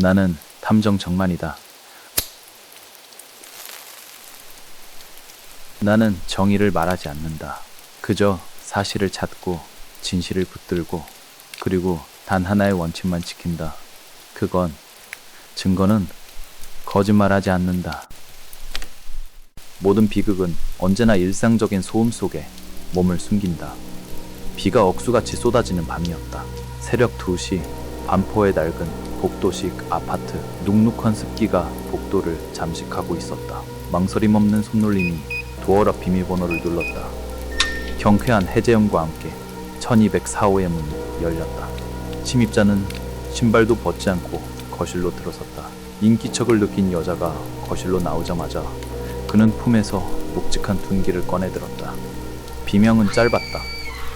나는 탐정 정만이다. 나는 정의를 말하지 않는다. 그저 사실을 찾고 진실을 붙들고 그리고 단 하나의 원칙만 지킨다. 그건 증거는 거짓말하지 않는다. 모든 비극은 언제나 일상적인 소음 속에 몸을 숨긴다. 비가 억수같이 쏟아지는 밤이었다. 새벽 2시 반포의 낡은 복도식 아파트. 눅눅한 습기가 복도를 잠식하고 있었다. 망설임 없는 손놀림이 도어락 비밀번호를 눌렀다. 경쾌한 해제음과 함께 1204호의 문이 열렸다. 침입자는 신발도 벗지 않고 거실로 들어섰다. 인기척을 느낀 여자가 거실로 나오자마자 그는 품에서 묵직한 둔기를 꺼내들었다. 비명은 짧았다.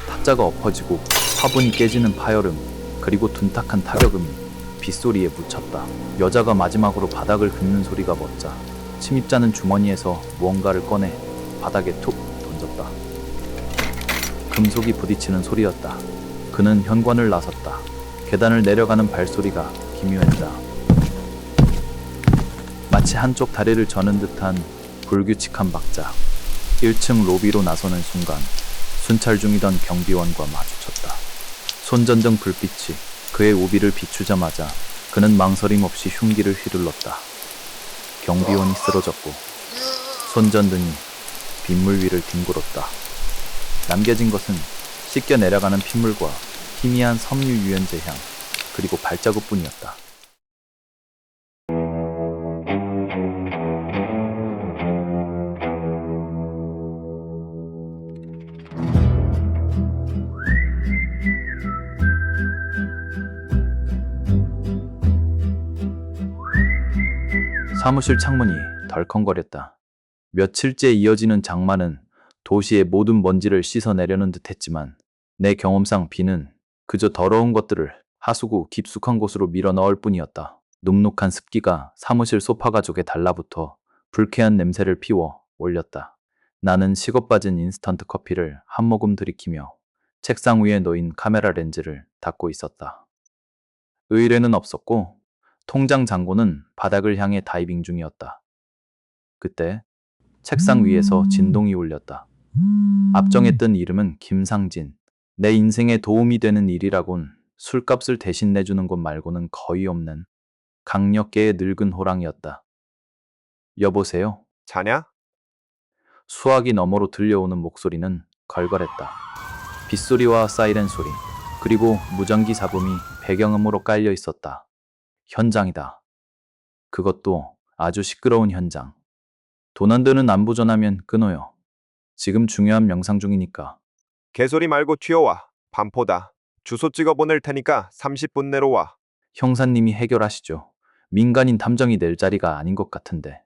탁자가 엎어지고 화분이 깨지는 파열음, 그리고 둔탁한 타격음이 빗소리에 묻혔다. 여자가 마지막으로 바닥을 긁는 소리가 멎자 침입자는 주머니에서 무언가를 꺼내 바닥에 툭 던졌다. 금속이 부딪히는 소리였다. 그는 현관을 나섰다. 계단을 내려가는 발소리가 기묘했다. 마치 한쪽 다리를 저는 듯한 불규칙한 박자. 1층 로비로 나서는 순간 순찰 중이던 경비원과 마주쳤다. 손전등 불빛이 그의 우비를 비추자마자 그는 망설임 없이 흉기를 휘둘렀다. 경비원이 쓰러졌고 손전등이 빗물 위를 뒹굴었다. 남겨진 것은 씻겨 내려가는 핏물과 희미한 섬유 유연제 향, 그리고 발자국뿐이었다. 사무실 창문이 덜컹거렸다. 며칠째 이어지는 장마는 도시의 모든 먼지를 씻어내려는 듯했지만 내 경험상 비는 그저 더러운 것들을 하수구 깊숙한 곳으로 밀어 넣을 뿐이었다. 눅눅한 습기가 사무실 소파 가죽에 달라붙어 불쾌한 냄새를 피워 올렸다. 나는 식어빠진 인스턴트 커피를 한 모금 들이키며 책상 위에 놓인 카메라 렌즈를 닫고 있었다. 의뢰는 없었고 통장 잔고는 바닥을 향해 다이빙 중이었다. 그때 책상 위에서 진동이 울렸다. 앞정에 뜬 이름은 김상진. 내 인생에 도움이 되는 일이라곤 술값을 대신 내주는 것 말고는 거의 없는 강력계의 늙은 호랑이였다. 여보세요? 자냐? 수화기 너머로 들려오는 목소리는 걸걸했다. 빗소리와 사이렌 소리, 그리고 무전기 잡음이 배경음으로 깔려 있었다. 현장이다. 그것도 아주 시끄러운 현장. 돈 안 드는 안부 전하면 끊어요. 지금 중요한 명상 중이니까. 개소리 말고 튀어와. 반포다. 주소 찍어 보낼 테니까 30분 내로 와. 형사님이 해결하시죠. 민간인 탐정이 낼 자리가 아닌 것 같은데.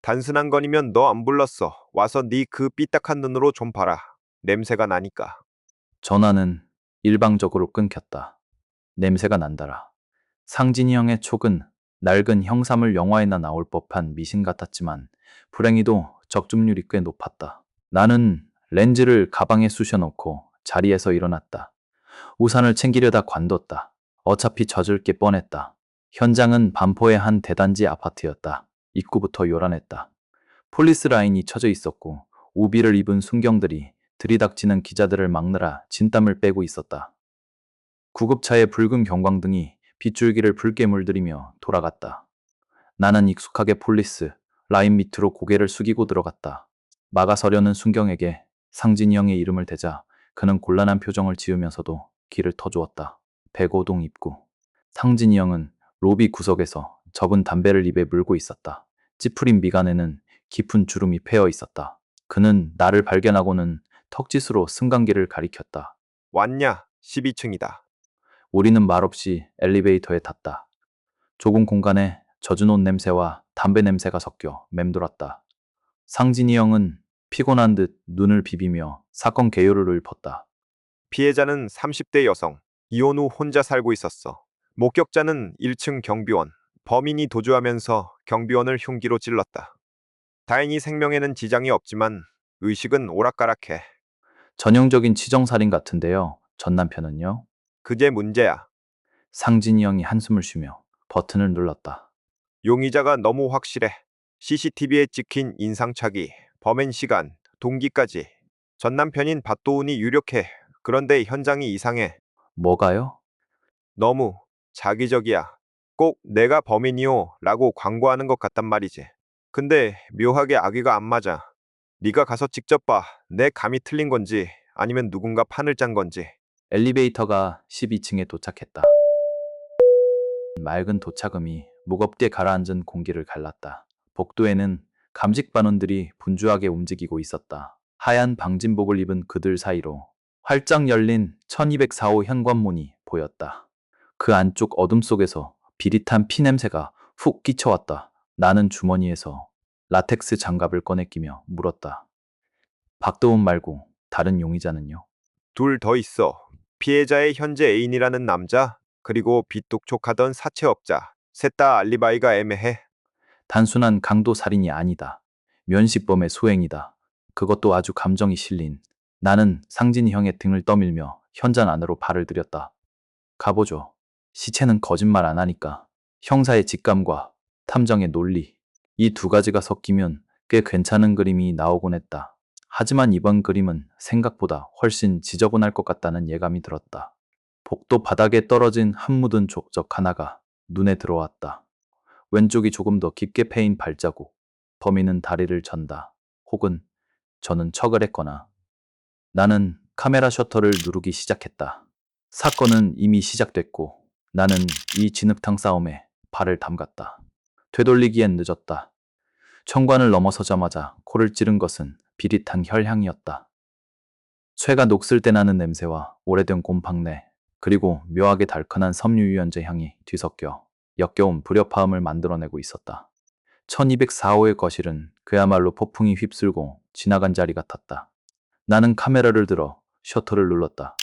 단순한 건이면 너 안 불렀어. 와서 네 그 삐딱한 눈으로 좀 봐라. 냄새가 나니까. 전화는 일방적으로 끊겼다. 냄새가 난다라. 상진이 형의 촉은 낡은 형사물 영화에나 나올 법한 미신 같았지만 불행히도 적중률이 꽤 높았다. 나는 렌즈를 가방에 쑤셔넣고 자리에서 일어났다. 우산을 챙기려다 관뒀다. 어차피 젖을 게 뻔했다. 현장은 반포의 한 대단지 아파트였다. 입구부터 요란했다. 폴리스 라인이 쳐져 있었고 우비를 입은 순경들이 들이닥치는 기자들을 막느라 진땀을 빼고 있었다. 구급차의 붉은 경광등이 빗줄기를 붉게 물들이며 돌아갔다. 나는 익숙하게 폴리스 라인 밑으로 고개를 숙이고 들어갔다. 막아서려는 순경에게 상진이 형의 이름을 대자 그는 곤란한 표정을 지으면서도 길을 터주었다. 105동 입구. 상진이 형은 로비 구석에서 접은 담배를 입에 물고 있었다. 찌푸린 미간에는 깊은 주름이 패여 있었다. 그는 나를 발견하고는 턱짓으로 승강기를 가리켰다. 왔냐? 12층이다. 우리는 말없이 엘리베이터에 탔다. 좁은 공간에 젖은 옷 냄새와 담배 냄새가 섞여 맴돌았다. 상진이 형은 피곤한 듯 눈을 비비며 사건 개요를 읊었다. 피해자는 30대 여성. 이혼 후 혼자 살고 있었어. 목격자는 1층 경비원. 범인이 도주하면서 경비원을 흉기로 찔렀다. 다행히 생명에는 지장이 없지만 의식은 오락가락해. 전형적인 치정살인 같은데요. 전 남편은요? 그게 문제야. 상진이 형이 한숨을 쉬며 버튼을 눌렀다. 용의자가 너무 확실해. CCTV에 찍힌 인상착의, 범행 시간, 동기까지. 전 남편인 박도훈이 유력해. 그런데 현장이 이상해. 뭐가요? 너무 자기적이야. 꼭 내가 범인이요 라고 광고하는 것 같단 말이지. 근데 묘하게 아귀가 안 맞아. 네가 가서 직접 봐. 내 감이 틀린 건지 아니면 누군가 판을 짠 건지. 엘리베이터가 12층에 도착했다. 맑은 도착음이 무겁게 가라앉은 공기를 갈랐다. 복도에는 감식 반원들이 분주하게 움직이고 있었다. 하얀 방진복을 입은 그들 사이로 활짝 열린 1204호 현관문이 보였다. 그 안쪽 어둠 속에서 비릿한 피 냄새가 훅 끼쳐왔다. 나는 주머니에서 라텍스 장갑을 꺼내 끼며 물었다. 박도훈 말고 다른 용의자는요? 둘 더 있어. 피해자의 현재 애인이라는 남자, 그리고 빚독촉하던 사채업자. 셋 다 알리바이가 애매해. 단순한 강도 살인이 아니다. 면식범의 소행이다. 그것도 아주 감정이 실린. 나는 상진이 형의 등을 떠밀며 현장 안으로 발을 들였다. 가보죠. 시체는 거짓말 안 하니까. 형사의 직감과 탐정의 논리. 이 두 가지가 섞이면 꽤 괜찮은 그림이 나오곤 했다. 하지만 이번 그림은 생각보다 훨씬 지저분할 것 같다는 예감이 들었다. 복도 바닥에 떨어진 한 묻은 족적 하나가 눈에 들어왔다. 왼쪽이 조금 더 깊게 패인 발자국. 범인은 다리를 전다. 혹은 저는 척을 했거나. 나는 카메라 셔터를 누르기 시작했다. 사건은 이미 시작됐고 나는 이 진흙탕 싸움에 발을 담갔다. 되돌리기엔 늦었다. 현관을 넘어서자마자 코를 찌른 것은 비릿한 혈향이었다. 쇠가 녹슬 때 나는 냄새와 오래된 곰팡내, 그리고 묘하게 달큰한 섬유유연제 향이 뒤섞여 역겨운 불협화음을 만들어내고 있었다. 1204호의 거실은 그야말로 폭풍이 휩쓸고 지나간 자리 같았다. 나는 카메라를 들어 셔터를 눌렀다.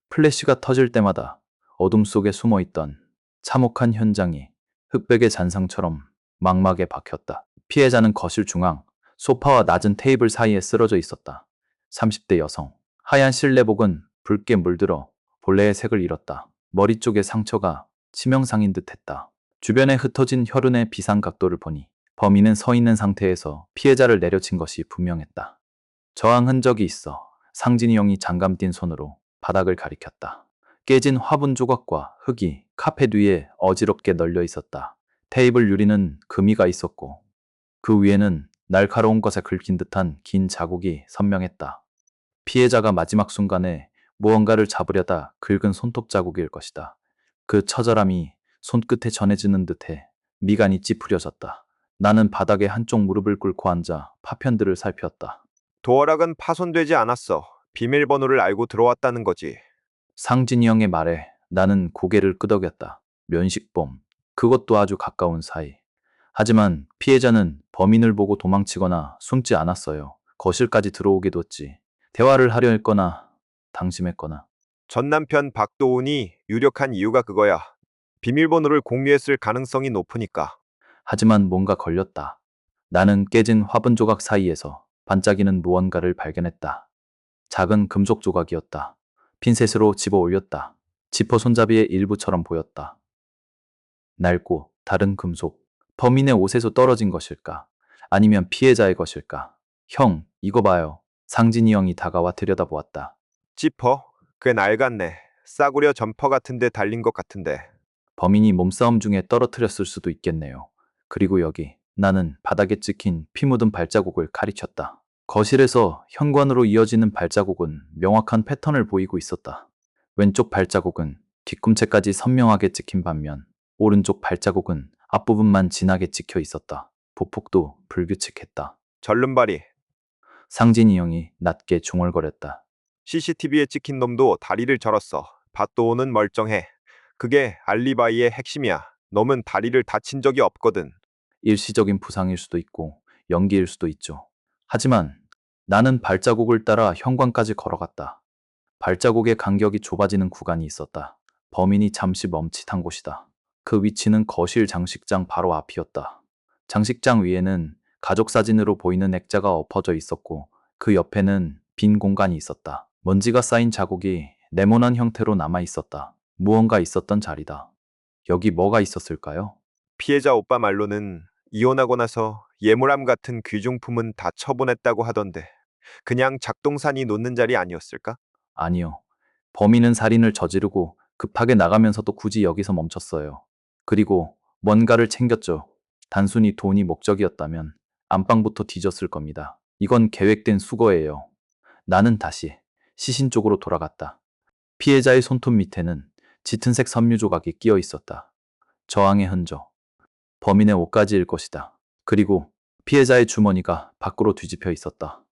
플래시가 터질 때마다 어둠 속에 숨어있던 참혹한 현장이 흑백의 잔상처럼 망막에 박혔다. 피해자는 거실 중앙, 소파와 낮은 테이블 사이에 쓰러져 있었다. 30대 여성. 하얀 실내복은 붉게 물들어 본래의 색을 잃었다. 머리 쪽의 상처가 치명상인 듯했다. 주변에 흩어진 혈흔의 비상 각도를 보니 범인은 서 있는 상태에서 피해자를 내려친 것이 분명했다. 저항 흔적이 있어 상진이 형이 장갑 띈 손으로 바닥을 가리켰다. 깨진 화분 조각과 흙이 카펫 위에 어지럽게 널려 있었다. 테이블 유리는 금이가 있었고 그 위에는 날카로운 것에 긁힌 듯한 긴 자국이 선명했다. 피해자가 마지막 순간에 무언가를 잡으려다 긁은 손톱 자국일 것이다. 그 처절함이 손끝에 전해지는 듯해 미간이 찌푸려졌다. 나는 바닥에 한쪽 무릎을 꿇고 앉아 파편들을 살폈다. 도어락은 파손되지 않았어. 비밀번호를 알고 들어왔다는 거지. 상진이 형의 말에 나는 고개를 끄덕였다. 면식범. 그것도 아주 가까운 사이. 하지만 피해자는 범인을 보고 도망치거나 숨지 않았어요. 거실까지 들어오게 뒀지. 대화를 하려 했거나 당심했거나. 전 남편 박도훈이 유력한 이유가 그거야. 비밀번호를 공유했을 가능성이 높으니까. 하지만 뭔가 걸렸다. 나는 깨진 화분 조각 사이에서 반짝이는 무언가를 발견했다. 작은 금속 조각이었다. 핀셋으로 집어 올렸다. 지퍼 손잡이의 일부처럼 보였다. 낡고 다른 금속. 범인의 옷에서 떨어진 것일까? 아니면 피해자의 것일까? 형, 이거 봐요. 상진이 형이 다가와 들여다보았다. 지퍼? 꽤 낡았네. 싸구려 점퍼 같은데 달린 것 같은데. 범인이 몸싸움 중에 떨어뜨렸을 수도 있겠네요. 그리고 여기 나는 바닥에 찍힌 피 묻은 발자국을 가리켰다. 거실에서 현관으로 이어지는 발자국은 명확한 패턴을 보이고 있었다. 왼쪽 발자국은 뒤꿈치까지 선명하게 찍힌 반면 오른쪽 발자국은 앞부분만 진하게 찍혀 있었다. 보폭도 불규칙했다. 절름발이. 상진이 형이 낮게 중얼거렸다. CCTV에 찍힌 놈도 다리를 절었어. 밭도우는 멀쩡해. 그게 알리바이의 핵심이야. 놈은 다리를 다친 적이 없거든. 일시적인 부상일 수도 있고 연기일 수도 있죠. 하지만 나는 발자국을 따라 현관까지 걸어갔다. 발자국의 간격이 좁아지는 구간이 있었다. 범인이 잠시 멈칫한 곳이다. 그 위치는 거실 장식장 바로 앞이었다. 장식장 위에는 가족 사진으로 보이는 액자가 엎어져 있었고 그 옆에는 빈 공간이 있었다. 먼지가 쌓인 자국이 네모난 형태로 남아 있었다. 무언가 있었던 자리다. 여기 뭐가 있었을까요? 피해자 오빠 말로는 이혼하고 나서 예물함 같은 귀중품은 다 처분했다고 하던데 그냥 작동산이 놓는 자리 아니었을까? 아니요. 범인은 살인을 저지르고 급하게 나가면서도 굳이 여기서 멈췄어요. 그리고 뭔가를 챙겼죠. 단순히 돈이 목적이었다면 안방부터 뒤졌을 겁니다. 이건 계획된 수거예요. 나는 다시 시신 쪽으로 돌아갔다. 피해자의 손톱 밑에는 짙은색 섬유 조각이 끼어 있었다. 저항의 흔적. 범인의 옷가지일 것이다. 그리고 피해자의 주머니가 밖으로 뒤집혀 있었다.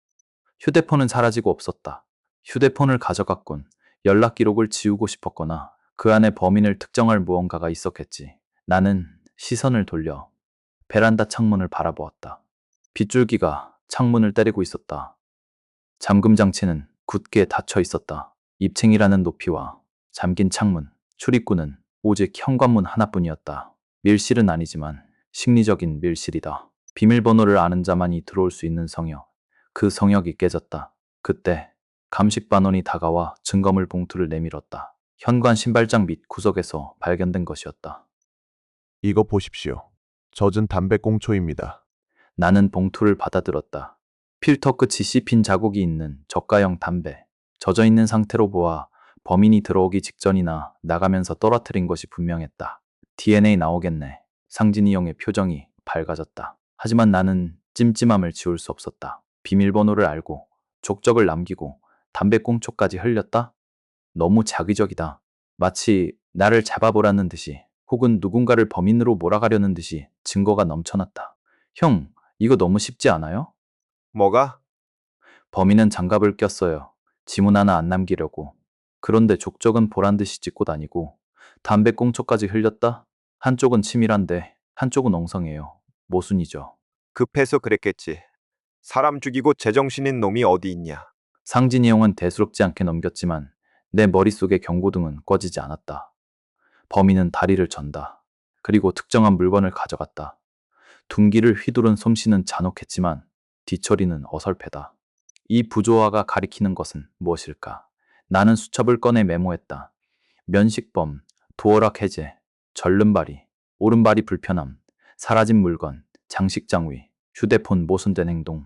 휴대폰은 사라지고 없었다. 휴대폰을 가져갔군. 연락 기록을 지우고 싶었거나 그 안에 범인을 특정할 무언가가 있었겠지. 나는 시선을 돌려 베란다 창문을 바라보았다. 빗줄기가 창문을 때리고 있었다. 잠금 장치는 굳게 닫혀 있었다. 입챙이라는 높이와 잠긴 창문, 출입구는 오직 현관문 하나뿐이었다. 밀실은 아니지만 심리적인 밀실이다. 비밀번호를 아는 자만이 들어올 수 있는 성역. 그 성역이 깨졌다. 그때 감식 반원이 다가와 증거물 봉투를 내밀었다. 현관 신발장 밑 구석에서 발견된 것이었다. 이거 보십시오. 젖은 담배꽁초입니다. 나는 봉투를 받아들었다. 필터 끝이 씹힌 자국이 있는 저가형 담배. 젖어 있는 상태로 보아 범인이 들어오기 직전이나 나가면서 떨어뜨린 것이 분명했다. DNA 나오겠네. 상진이 형의 표정이 밝아졌다. 하지만 나는 찜찜함을 지울 수 없었다. 비밀번호를 알고 족적을 남기고 담배꽁초까지 흘렸다? 너무 자기적이다. 마치 나를 잡아보라는 듯이 혹은 누군가를 범인으로 몰아가려는 듯이 증거가 넘쳐났다. 형, 이거 너무 쉽지 않아요? 뭐가? 범인은 장갑을 꼈어요. 지문 하나 안 남기려고. 그런데 족적은 보란 듯이 찍고 다니고 담배꽁초까지 흘렸다? 한쪽은 치밀한데 한쪽은 엉성해요. 모순이죠. 급해서 그랬겠지. 사람 죽이고 제정신인 놈이 어디 있냐? 상진이 형은 대수롭지 않게 넘겼지만 내 머릿속의 경고등은 꺼지지 않았다. 범인은 다리를 전다. 그리고 특정한 물건을 가져갔다. 둔기를 휘두른 솜씨는 잔혹했지만 뒤처리는 어설프다. 이 부조화가 가리키는 것은 무엇일까? 나는 수첩을 꺼내 메모했다. 면식범, 도어락 해제, 절름발이, 오른발이 불편함, 사라진 물건, 장식장위, 휴대폰 모순된 행동,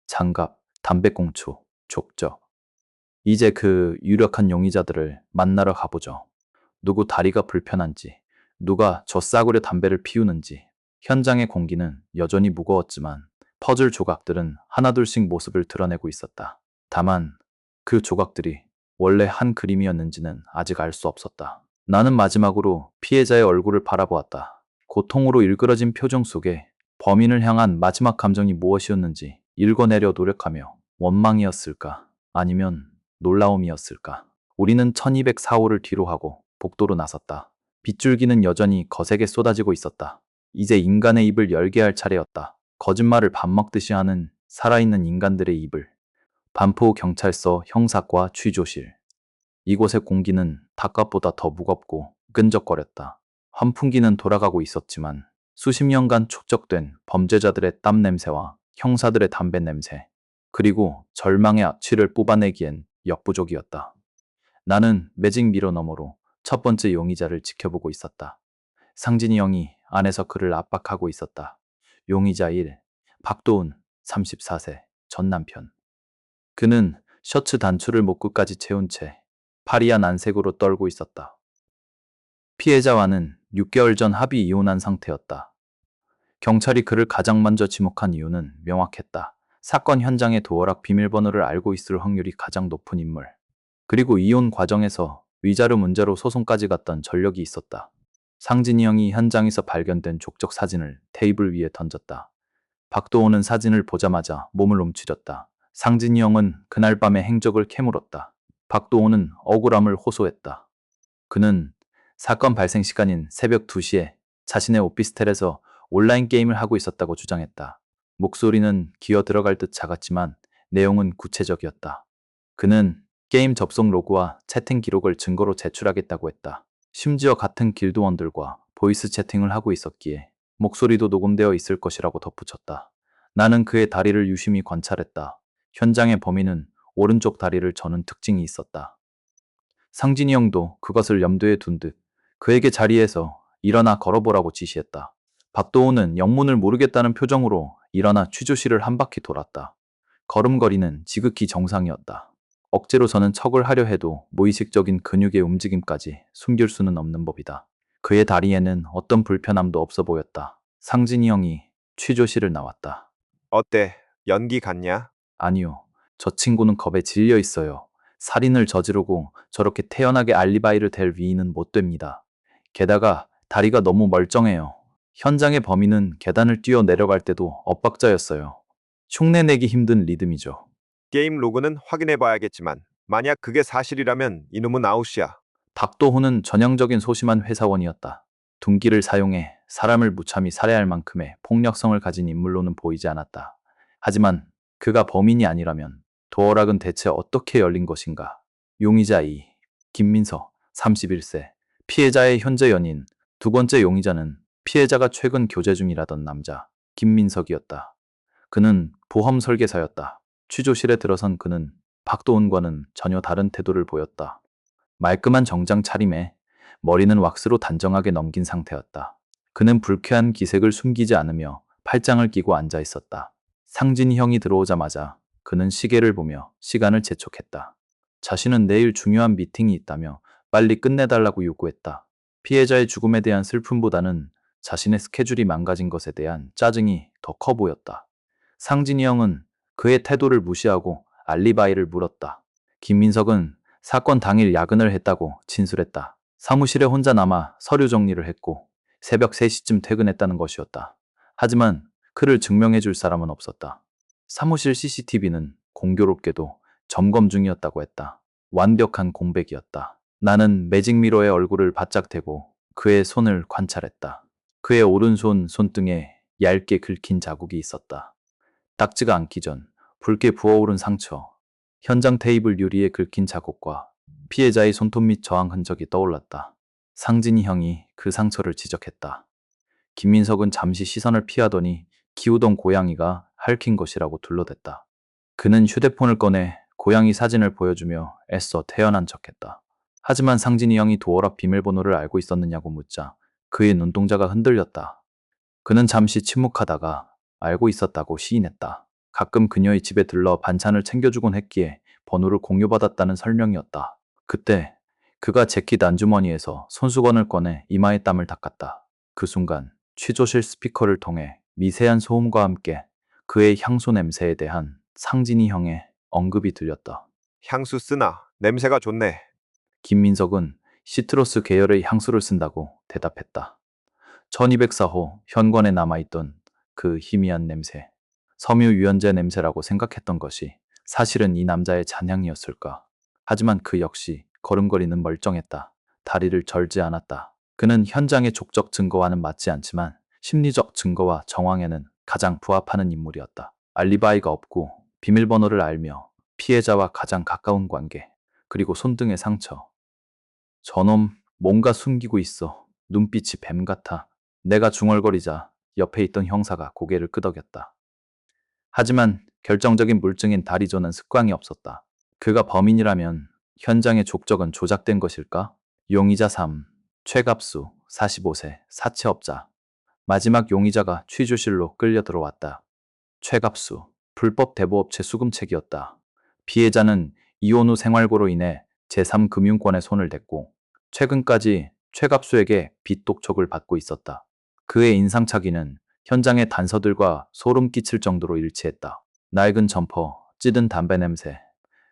장갑, 담배꽁초, 족적. 이제 그 유력한 용의자들을 만나러 가보죠. 누구 다리가 불편한지, 누가 저 싸구려 담배를 피우는지. 현장의 공기는 여전히 무거웠지만 퍼즐 조각들은 하나둘씩 모습을 드러내고 있었다. 다만 그 조각들이 원래 한 그림이었는지는 아직 알 수 없었다. 나는 마지막으로 피해자의 얼굴을 바라보았다. 고통으로 일그러진 표정 속에 범인을 향한 마지막 감정이 무엇이었는지 읽어내려 노력하며 원망이었을까? 아니면 놀라움이었을까? 우리는 1204호를 뒤로 하고 복도로 나섰다. 빗줄기는 여전히 거세게 쏟아지고 있었다. 이제 인간의 입을 열게 할 차례였다. 거짓말을 밥 먹듯이 하는 살아있는 인간들의 입을. 반포 경찰서 형사과 취조실. 이곳의 공기는 바깥보다 더 무겁고 끈적거렸다. 환풍기는 돌아가고 있었지만 수십 년간 축적된 범죄자들의 땀 냄새와 형사들의 담배 냄새, 그리고 절망의 악취를 뽑아내기엔 역부족이었다. 나는 매직 미러 너머로 첫 번째 용의자를 지켜보고 있었다. 상진이 형이 안에서 그를 압박하고 있었다. 용의자 1, 박도훈, 34세, 전 남편. 그는 셔츠 단추를 목구까지 채운 채 파리한 안색으로 떨고 있었다. 피해자와는 6개월 전 합의 이혼한 상태였다. 경찰이 그를 가장 먼저 지목한 이유는 명확했다. 사건 현장의 도어락 비밀번호를 알고 있을 확률이 가장 높은 인물. 그리고 이혼 과정에서 위자료 문제로 소송까지 갔던 전력이 있었다. 상진이 형이 현장에서 발견된 족적 사진을 테이블 위에 던졌다. 박도호는 사진을 보자마자 몸을 움츠렸다. 상진이 형은 그날 밤의 행적을 캐물었다. 박도호는 억울함을 호소했다. 그는 사건 발생 시간인 새벽 2시에 자신의 오피스텔에서 온라인 게임을 하고 있었다고 주장했다. 목소리는 기어 들어갈 듯 작았지만 내용은 구체적이었다. 그는 게임 접속 로그와 채팅 기록을 증거로 제출하겠다고 했다. 심지어 같은 길드원들과 보이스 채팅을 하고 있었기에 목소리도 녹음되어 있을 것이라고 덧붙였다. 나는 그의 다리를 유심히 관찰했다. 현장의 범인은 오른쪽 다리를 저는 특징이 있었다. 상진이 형도 그것을 염두에 둔 듯 그에게 자리에서 일어나 걸어보라고 지시했다. 박도훈은 영문을 모르겠다는 표정으로 일어나 취조실을 한 바퀴 돌았다. 걸음걸이는 지극히 정상이었다. 억지로 서는 척을 하려 해도 무의식적인 근육의 움직임까지 숨길 수는 없는 법이다. 그의 다리에는 어떤 불편함도 없어 보였다. 상진이 형이 취조실을 나왔다. 어때? 연기 같냐? 아니요. 저 친구는 겁에 질려 있어요. 살인을 저지르고 저렇게 태연하게 알리바이를 댈 위인은 못 됩니다. 게다가 다리가 너무 멀쩡해요. 현장의 범인은 계단을 뛰어 내려갈 때도 엇박자였어요. 흉내내기 힘든 리듬이죠. 게임 로그는 확인해 봐야겠지만 만약 그게 사실이라면 이놈은 아웃이야. 박도훈은 전형적인 소심한 회사원이었다. 둔기를 사용해 사람을 무참히 살해할 만큼의 폭력성을 가진 인물로는 보이지 않았다. 하지만 그가 범인이 아니라면 도어락은 대체 어떻게 열린 것인가? 용의자 2. 김민서, 31세. 피해자의 현재 연인. 두 번째 용의자는 피해자가 최근 교제 중이라던 남자, 김민석이었다. 그는 보험 설계사였다. 취조실에 들어선 그는 박도훈과는 전혀 다른 태도를 보였다. 말끔한 정장 차림에 머리는 왁스로 단정하게 넘긴 상태였다. 그는 불쾌한 기색을 숨기지 않으며 팔짱을 끼고 앉아 있었다. 상진이 형이 들어오자마자 그는 시계를 보며 시간을 재촉했다. 자신은 내일 중요한 미팅이 있다며 빨리 끝내달라고 요구했다. 피해자의 죽음에 대한 슬픔보다는 자신의 스케줄이 망가진 것에 대한 짜증이 더 커 보였다. 상진이 형은 그의 태도를 무시하고 알리바이를 물었다. 김민석은 사건 당일 야근을 했다고 진술했다. 사무실에 혼자 남아 서류 정리를 했고 새벽 3시쯤 퇴근했다는 것이었다. 하지만 그를 증명해 줄 사람은 없었다. 사무실 CCTV는 공교롭게도 점검 중이었다고 했다. 완벽한 공백이었다. 나는 매직미러의 얼굴을 바짝 대고 그의 손을 관찰했다. 그의 오른손 손등에 얇게 긁힌 자국이 있었다. 딱지가 않기 전 붉게 부어오른 상처, 현장 테이블 유리에 긁힌 자국과 피해자의 손톱 및 저항 흔적이 떠올랐다. 상진이 형이 그 상처를 지적했다. 김민석은 잠시 시선을 피하더니 키우던 고양이가 핥힌 것이라고 둘러댔다. 그는 휴대폰을 꺼내 고양이 사진을 보여주며 애써 태연한 척했다. 하지만 상진이 형이 도어락 비밀번호를 알고 있었느냐고 묻자 그의 눈동자가 흔들렸다. 그는 잠시 침묵하다가 알고 있었다고 시인했다. 가끔 그녀의 집에 들러 반찬을 챙겨주곤 했기에 번호를 공유받았다는 설명이었다. 그때 그가 재킷 안주머니에서 손수건을 꺼내 이마에 땀을 닦았다. 그 순간 취조실 스피커를 통해 미세한 소음과 함께 그의 향수 냄새에 대한 상진이 형의 언급이 들렸다. 향수 쓰나? 냄새가 좋네. 김민석은 시트러스 계열의 향수를 쓴다고 대답했다. 1204호 현관에 남아있던 그 희미한 냄새, 섬유 유연제 냄새라고 생각했던 것이 사실은 이 남자의 잔향이었을까. 하지만 그 역시 걸음걸이는 멀쩡했다. 다리를 절지 않았다. 그는 현장의 족적 증거와는 맞지 않지만 심리적 증거와 정황에는 가장 부합하는 인물이었다. 알리바이가 없고 비밀번호를 알며 피해자와 가장 가까운 관계, 그리고 손등의 상처. 저놈 뭔가 숨기고 있어. 눈빛이 뱀 같아. 내가 중얼거리자 옆에 있던 형사가 고개를 끄덕였다. 하지만 결정적인 물증인 다리조는 습관이 없었다. 그가 범인이라면 현장의 족적은 조작된 것일까? 용의자 3. 최갑수 45세 사채업자. 마지막 용의자가 취조실로 끌려 들어왔다. 최갑수 불법 대부업체 수금책이었다. 피해자는 이혼 후 생활고로 인해 제3금융권에 손을 댔고 최근까지 최갑수에게 빚 독촉을 받고 있었다. 그의 인상착의는 현장의 단서들과 소름 끼칠 정도로 일치했다. 낡은 점퍼, 찌든 담배 냄새,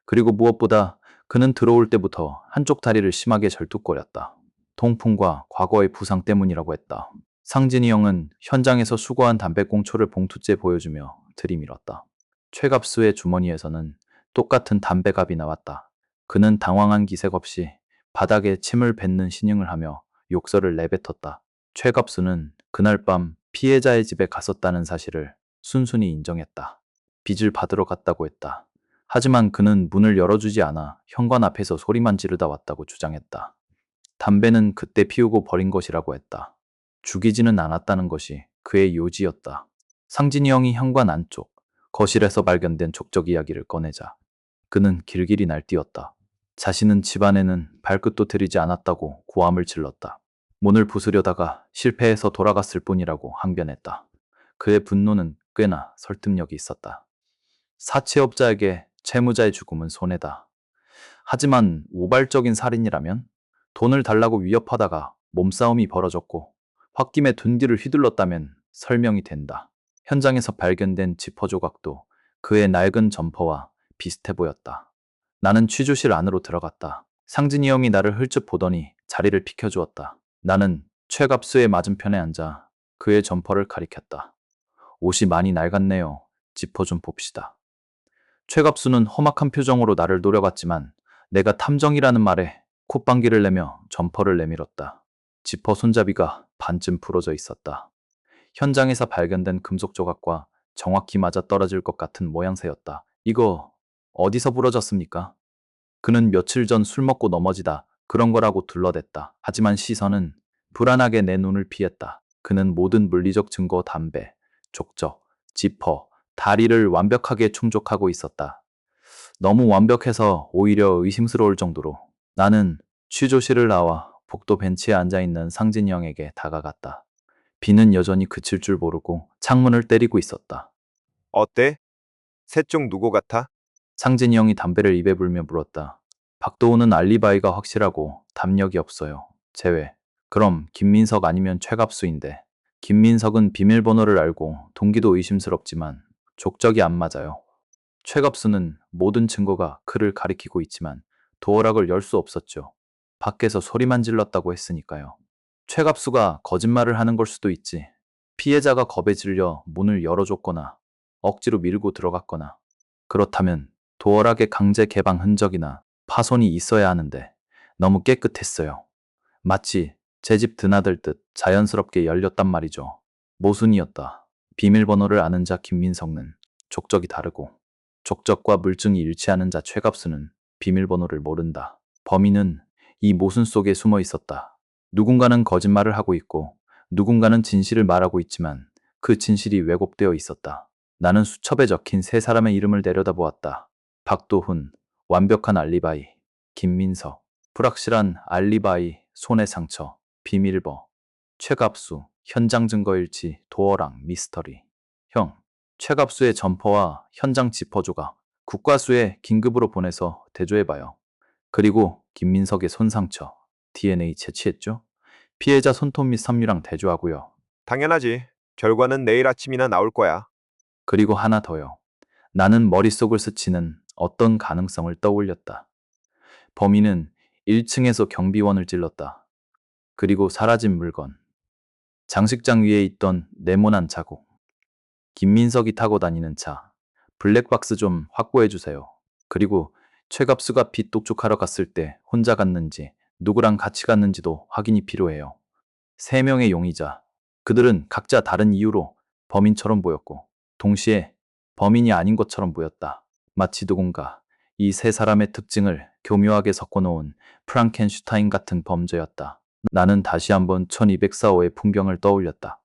그리고 무엇보다 그는 들어올 때부터 한쪽 다리를 심하게 절뚝거렸다. 통풍과 과거의 부상 때문이라고 했다. 상진이 형은 현장에서 수거한 담배꽁초를 봉투째 보여주며 들이밀었다. 최갑수의 주머니에서는 똑같은 담배갑이 나왔다. 그는 당황한 기색 없이 바닥에 침을 뱉는 신용을 하며 욕설을 내뱉었다. 최갑수는 그날 밤 피해자의 집에 갔었다는 사실을 순순히 인정했다. 빚을 받으러 갔다고 했다. 하지만 그는 문을 열어주지 않아 현관 앞에서 소리만 지르다 왔다고 주장했다. 담배는 그때 피우고 버린 것이라고 했다. 죽이지는 않았다는 것이 그의 요지였다. 상진이 형이 현관 안쪽, 거실에서 발견된 족적 이야기를 꺼내자 그는 길길이 날뛰었다. 자신은 집안에는 발끝도 들이지 않았다고 고함을 질렀다. 문을 부수려다가 실패해서 돌아갔을 뿐이라고 항변했다. 그의 분노는 꽤나 설득력이 있었다. 사채업자에게 채무자의 죽음은 손해다. 하지만 우발적인 살인이라면 돈을 달라고 위협하다가 몸싸움이 벌어졌고 홧김에 둔 뒤를 휘둘렀다면 설명이 된다. 현장에서 발견된 지퍼 조각도 그의 낡은 점퍼와 비슷해 보였다. 나는 취조실 안으로 들어갔다. 상진이 형이 나를 흘쩍 보더니 자리를 비켜주었다. 나는 최갑수의 맞은편에 앉아 그의 점퍼를 가리켰다. 옷이 많이 낡았네요. 지퍼 좀 봅시다. 최갑수는 험악한 표정으로 나를 노려봤지만 내가 탐정이라는 말에 콧방귀를 내며 점퍼를 내밀었다. 지퍼 손잡이가 반쯤 부러져 있었다. 현장에서 발견된 금속 조각과 정확히 맞아 떨어질 것 같은 모양새였다. 이거 어디서 부러졌습니까? 그는 며칠 전 술 먹고 넘어지다 그런 거라고 둘러댔다. 하지만 시선은 불안하게 내 눈을 피했다. 그는 모든 물리적 증거, 담배, 족적, 지퍼, 다리를 완벽하게 충족하고 있었다. 너무 완벽해서 오히려 의심스러울 정도로 나는 취조실을 나와 복도 벤치에 앉아있는 상진이 형에게 다가갔다. 비는 여전히 그칠 줄 모르고 창문을 때리고 있었다. 어때? 셋 중 누구 같아? 상진이 형이 담배를 입에 불며 물었다. 박도우는 알리바이가 확실하고 담력이 없어요. 제외. 그럼 김민석 아니면 최갑수인데. 김민석은 비밀번호를 알고 동기도 의심스럽지만 족적이 안 맞아요. 최갑수는 모든 증거가 그를 가리키고 있지만 도어락을 열 수 없었죠. 밖에서 소리만 질렀다고 했으니까요. 최갑수가 거짓말을 하는 걸 수도 있지. 피해자가 겁에 질려 문을 열어줬거나 억지로 밀고 들어갔거나 그렇다면 도어락의 강제 개방 흔적이나 파손이 있어야 하는데 너무 깨끗했어요. 마치 제 집 드나들 듯 자연스럽게 열렸단 말이죠. 모순이었다. 비밀번호를 아는 자 김민석은 족적이 다르고 족적과 물증이 일치하는 자 최갑수는 비밀번호를 모른다. 범인은 이 모순 속에 숨어 있었다. 누군가는 거짓말을 하고 있고 누군가는 진실을 말하고 있지만 그 진실이 왜곡되어 있었다. 나는 수첩에 적힌 세 사람의 이름을 내려다보았다. 박도훈, 완벽한 알리바이. 김민석, 불확실한 알리바이, 손해 상처. 비밀버, 최갑수, 현장 증거 일치, 도어랑, 미스터리. 형, 최갑수의 점퍼와 현장 지퍼 조각, 국과수에 긴급으로 보내서 대조해봐요. 그리고 김민석의 손상처, DNA 채취했죠? 피해자 손톱 및 섬유랑 대조하고요. 당연하지. 결과는 내일 아침이나 나올 거야. 그리고 하나 더요. 나는 머릿속을 스치는 어떤 가능성을 떠올렸다. 범인은 1층에서 경비원을 찔렀다. 그리고 사라진 물건. 장식장 위에 있던 네모난 자국. 김민석이 타고 다니는 차. 블랙박스 좀 확보해 주세요. 그리고 최갑수가 빚 독촉하러 갔을 때 혼자 갔는지 누구랑 같이 갔는지도 확인이 필요해요. 세 명의 용의자. 그들은 각자 다른 이유로 범인처럼 보였고 동시에 범인이 아닌 것처럼 보였다. 마치 누군가 이 세 사람의 특징을 교묘하게 섞어놓은 프랑켄슈타인 같은 범죄였다. 나는 다시 한번 1204호의 풍경을 떠올렸다.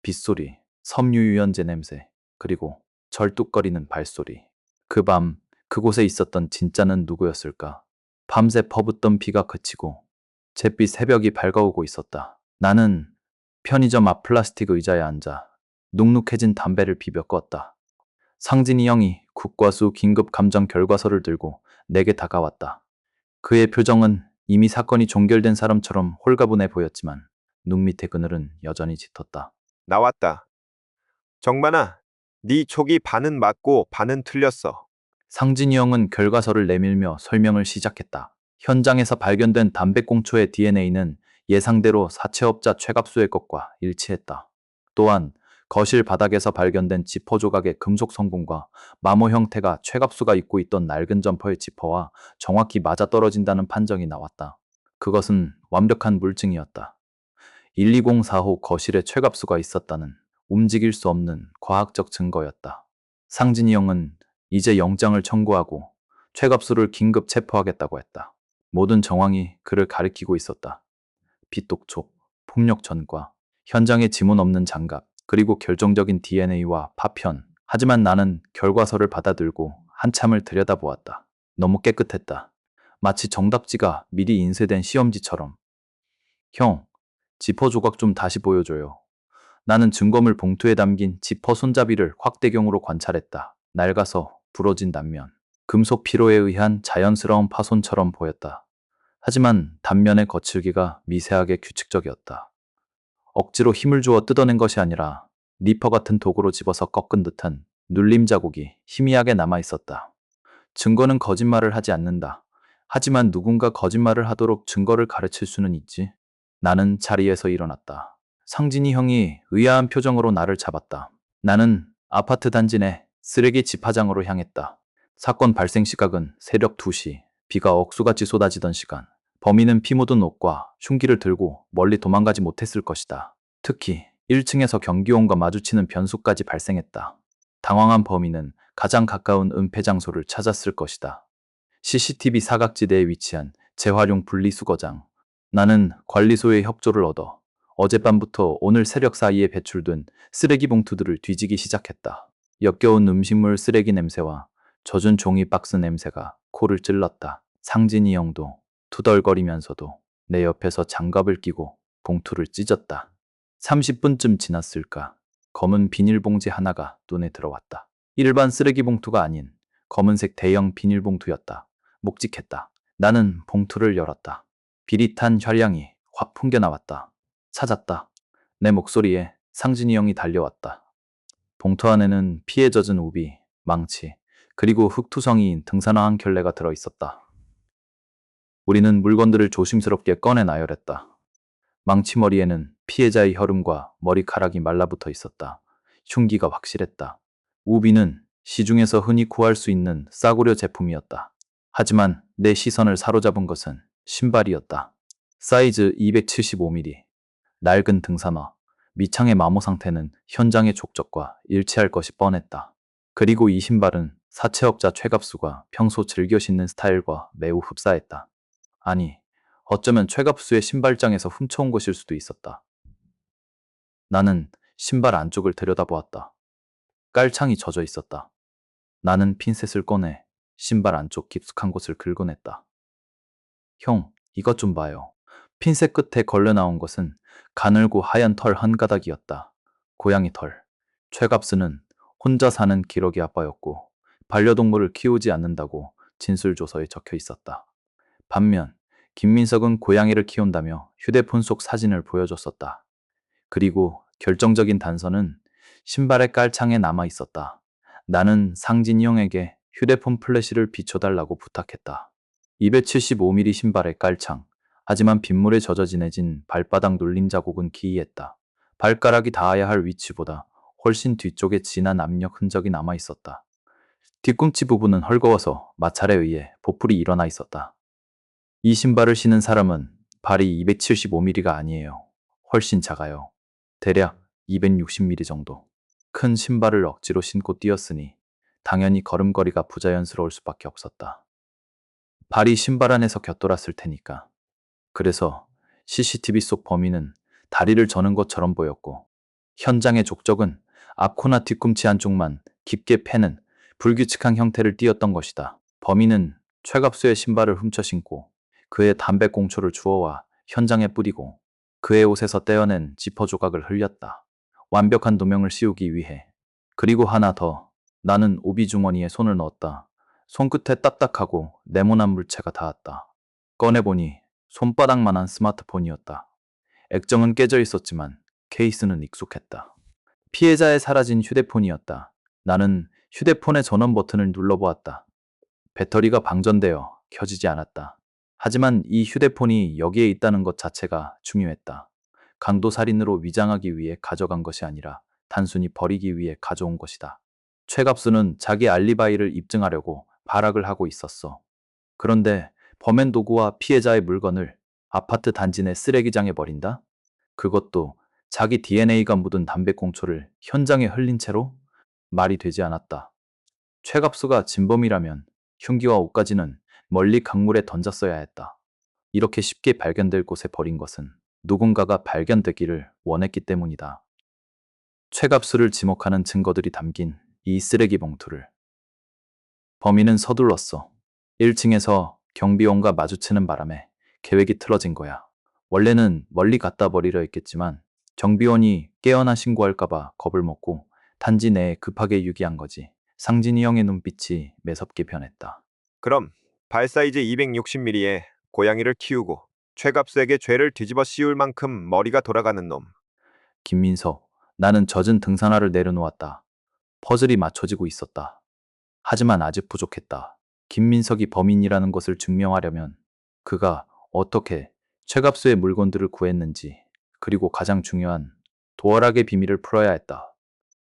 빗소리, 섬유유연제 냄새, 그리고 절뚝거리는 발소리. 그 밤 그곳에 있었던 진짜는 누구였을까? 밤새 퍼붓던 비가 그치고 잿빛 새벽이 밝아오고 있었다. 나는 편의점 앞 플라스틱 의자에 앉아 눅눅해진 담배를 비벼 껐다. 상진이 형이 국과수 긴급 감정 결과서를 들고 내게 다가왔다. 그의 표정은 이미 사건이 종결된 사람처럼 홀가분해 보였지만 눈 밑의 그늘은 여전히 짙었다. 나왔다. 정만아, 네 촉이 반은 맞고 반은 틀렸어. 상진이 형은 결과서를 내밀며 설명을 시작했다. 현장에서 발견된 담배꽁초의 DNA는 예상대로 사채업자 최갑수의 것과 일치했다. 또한 거실 바닥에서 발견된 지퍼 조각의 금속 성분과 마모 형태가 최갑수가 입고 있던 낡은 점퍼의 지퍼와 정확히 맞아떨어진다는 판정이 나왔다. 그것은 완벽한 물증이었다. 1204호 거실에 최갑수가 있었다는 움직일 수 없는 과학적 증거였다. 상진이 형은 이제 영장을 청구하고 최갑수를 긴급 체포하겠다고 했다. 모든 정황이 그를 가리키고 있었다. 빗독촉, 폭력 전과, 현장에 지문 없는 장갑, 그리고 결정적인 DNA와 파편. 하지만 나는 결과서를 받아들고 한참을 들여다보았다. 너무 깨끗했다. 마치 정답지가 미리 인쇄된 시험지처럼. 형, 지퍼 조각 좀 다시 보여줘요. 나는 증거물 봉투에 담긴 지퍼 손잡이를 확대경으로 관찰했다. 낡아서 부러진 단면. 금속 피로에 의한 자연스러운 파손처럼 보였다. 하지만 단면의 거칠기가 미세하게 규칙적이었다. 억지로 힘을 주어 뜯어낸 것이 아니라 니퍼 같은 도구로 집어서 꺾은 듯한 눌림 자국이 희미하게 남아 있었다. 증거는 거짓말을 하지 않는다. 하지만 누군가 거짓말을 하도록 증거를 가르칠 수는 있지. 나는 자리에서 일어났다. 상진이 형이 의아한 표정으로 나를 잡았다. 나는 아파트 단지 내 쓰레기 집화장으로 향했다. 사건 발생 시각은 새벽 2시, 비가 억수같이 쏟아지던 시간. 범인은 피 묻은 옷과 흉기를 들고 멀리 도망가지 못했을 것이다. 특히 1층에서 경비원과 마주치는 변수까지 발생했다. 당황한 범인은 가장 가까운 은폐 장소를 찾았을 것이다. CCTV 사각지대에 위치한 재활용 분리수거장. 나는 관리소의 협조를 얻어 어젯밤부터 오늘 새벽 사이에 배출된 쓰레기 봉투들을 뒤지기 시작했다. 역겨운 음식물 쓰레기 냄새와 젖은 종이 박스 냄새가 코를 찔렀다. 상진이 형도 투덜거리면서도 내 옆에서 장갑을 끼고 봉투를 찢었다. 30분쯤 지났을까? 검은 비닐봉지 하나가 눈에 들어왔다. 일반 쓰레기 봉투가 아닌 검은색 대형 비닐봉투였다. 묵직했다. 나는 봉투를 열었다. 비릿한 혈향이 확 풍겨나왔다. 찾았다. 내 목소리에 상진이 형이 달려왔다. 봉투 안에는 피에 젖은 우비, 망치, 그리고 흙투성이인 등산화 한 켤레가 들어있었다. 우리는 물건들을 조심스럽게 꺼내 나열했다. 망치머리에는 피해자의 혈흔과 머리카락이 말라붙어 있었다. 흉기가 확실했다. 우비는 시중에서 흔히 구할 수 있는 싸구려 제품이었다. 하지만 내 시선을 사로잡은 것은 신발이었다. 사이즈 275mm, 낡은 등산화, 밑창의 마모 상태는 현장의 족적과 일치할 것이 뻔했다. 그리고 이 신발은 사채업자 최갑수가 평소 즐겨 신는 스타일과 매우 흡사했다. 아니, 어쩌면 최갑수의 신발장에서 훔쳐온 것일 수도 있었다. 나는 신발 안쪽을 들여다보았다. 깔창이 젖어 있었다. 나는 핀셋을 꺼내 신발 안쪽 깊숙한 곳을 긁어냈다. 형, 이것 좀 봐요. 핀셋 끝에 걸려 나온 것은 가늘고 하얀 털 한 가닥이었다. 고양이 털. 최갑수는 혼자 사는 기러기 아빠였고 반려동물을 키우지 않는다고 진술조서에 적혀 있었다. 반면 김민석은 고양이를 키운다며 휴대폰 속 사진을 보여줬었다. 그리고 결정적인 단서는 신발의 깔창에 남아 있었다. 나는 상진이 형에게 휴대폰 플래시를 비춰달라고 부탁했다. 275mm 신발의 깔창. 하지만 빗물에 젖어 진해진 발바닥 눌림 자국은 기이했다. 발가락이 닿아야 할 위치보다 훨씬 뒤쪽에 진한 압력 흔적이 남아 있었다. 뒤꿈치 부분은 헐거워서 마찰에 의해 보풀이 일어나 있었다. 이 신발을 신은 사람은 발이 275mm가 아니에요. 훨씬 작아요. 대략 260mm 정도. 큰 신발을 억지로 신고 뛰었으니 당연히 걸음걸이가 부자연스러울 수밖에 없었다. 발이 신발 안에서 곁돌았을 테니까. 그래서 CCTV 속 범인은 다리를 저는 것처럼 보였고 현장의 족적은 앞코나 뒤꿈치 안쪽만 깊게 패는 불규칙한 형태를 띠었던 것이다. 범인은 최갑수의 신발을 훔쳐 신고 그의 담배꽁초를 주워와 현장에 뿌리고 그의 옷에서 떼어낸 지퍼 조각을 흘렸다. 완벽한 도명을 씌우기 위해. 그리고 하나 더. 나는 오비 주머니에 손을 넣었다. 손끝에 딱딱하고 네모난 물체가 닿았다. 꺼내보니 손바닥만한 스마트폰이었다. 액정은 깨져 있었지만 케이스는 익숙했다. 피해자의 사라진 휴대폰이었다. 나는 휴대폰의 전원 버튼을 눌러보았다. 배터리가 방전되어 켜지지 않았다. 하지만 이 휴대폰이 여기에 있다는 것 자체가 중요했다. 강도살인으로 위장하기 위해 가져간 것이 아니라 단순히 버리기 위해 가져온 것이다. 최갑수는 자기 알리바이를 입증하려고 발악을 하고 있었어. 그런데 범행 도구와 피해자의 물건을 아파트 단지 내 쓰레기장에 버린다? 그것도 자기 DNA가 묻은 담배꽁초를 현장에 흘린 채로? 말이 되지 않았다. 최갑수가 진범이라면 흉기와 옷까지는 멀리 강물에 던졌어야 했다. 이렇게 쉽게 발견될 곳에 버린 것은 누군가가 발견되기를 원했기 때문이다. 최갑수를 지목하는 증거들이 담긴 이 쓰레기 봉투를. 범인은 서둘렀어. 1층에서 경비원과 마주치는 바람에 계획이 틀어진 거야. 원래는 멀리 갖다 버리려 했겠지만 경비원이 깨어나 신고할까봐 겁을 먹고 단지 내에 급하게 유기한 거지. 상진이 형의 눈빛이 매섭게 변했다. 그럼 발 사이즈 260mm의 고양이를 키우고 최갑수에게 죄를 뒤집어 씌울 만큼 머리가 돌아가는 놈. 김민석, 나는 젖은 등산화를 내려놓았다. 퍼즐이 맞춰지고 있었다. 하지만 아직 부족했다. 김민석이 범인이라는 것을 증명하려면 그가 어떻게 최갑수의 물건들을 구했는지, 그리고 가장 중요한 도어락의 비밀을 풀어야 했다.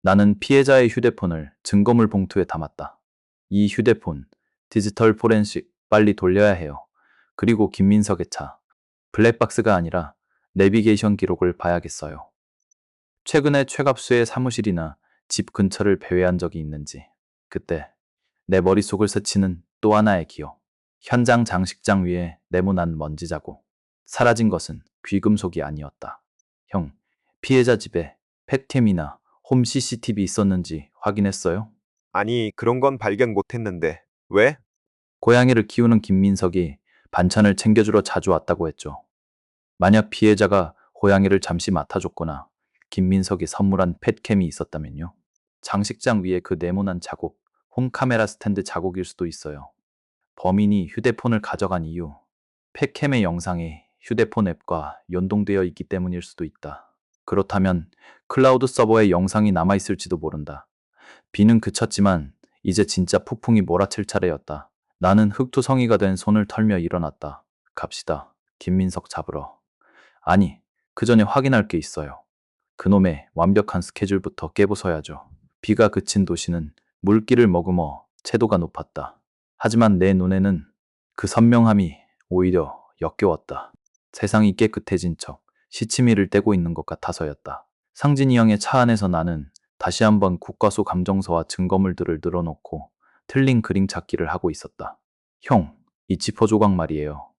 나는 피해자의 휴대폰을 증거물 봉투에 담았다. 이 휴대폰, 디지털 포렌식 빨리 돌려야 해요. 그리고 김민석의 차, 블랙박스가 아니라 내비게이션 기록을 봐야겠어요. 최근에 최갑수의 사무실이나 집 근처를 배회한 적이 있는지. 그때 내 머릿속을 스치는 또 하나의 기억. 현장 장식장 위에 네모난 먼지 자국. 사라진 것은 귀금속이 아니었다. 형, 피해자 집에 펫캠이나 홈 CCTV 있었는지 확인했어요? 아니, 그런 건 발견 못했는데. 왜? 고양이를 키우는 김민석이 반찬을 챙겨주러 자주 왔다고 했죠. 만약 피해자가 고양이를 잠시 맡아줬거나 김민석이 선물한 펫캠이 있었다면요. 장식장 위에 그 네모난 자국, 홈카메라 스탠드 자국일 수도 있어요. 범인이 휴대폰을 가져간 이유, 펫캠의 영상이 휴대폰 앱과 연동되어 있기 때문일 수도 있다. 그렇다면 클라우드 서버에 영상이 남아있을지도 모른다. 비는 그쳤지만 이제 진짜 폭풍이 몰아칠 차례였다. 나는 흑투성이가 된 손을 털며 일어났다. 갑시다. 김민석 잡으러. 아니, 그 전에 확인할 게 있어요. 그놈의 완벽한 스케줄부터 깨부숴야죠. 비가 그친 도시는 물기를 머금어 채도가 높았다. 하지만 내 눈에는 그 선명함이 오히려 역겨웠다. 세상이 깨끗해진 척 시치미를 떼고 있는 것 같아서였다. 상진이 형의 차 안에서 나는 다시 한번 국과수 감정서와 증거물들을 늘어놓고 틀린 그림 찾기를 하고 있었다. 형, 이 지퍼 조각 말이에요.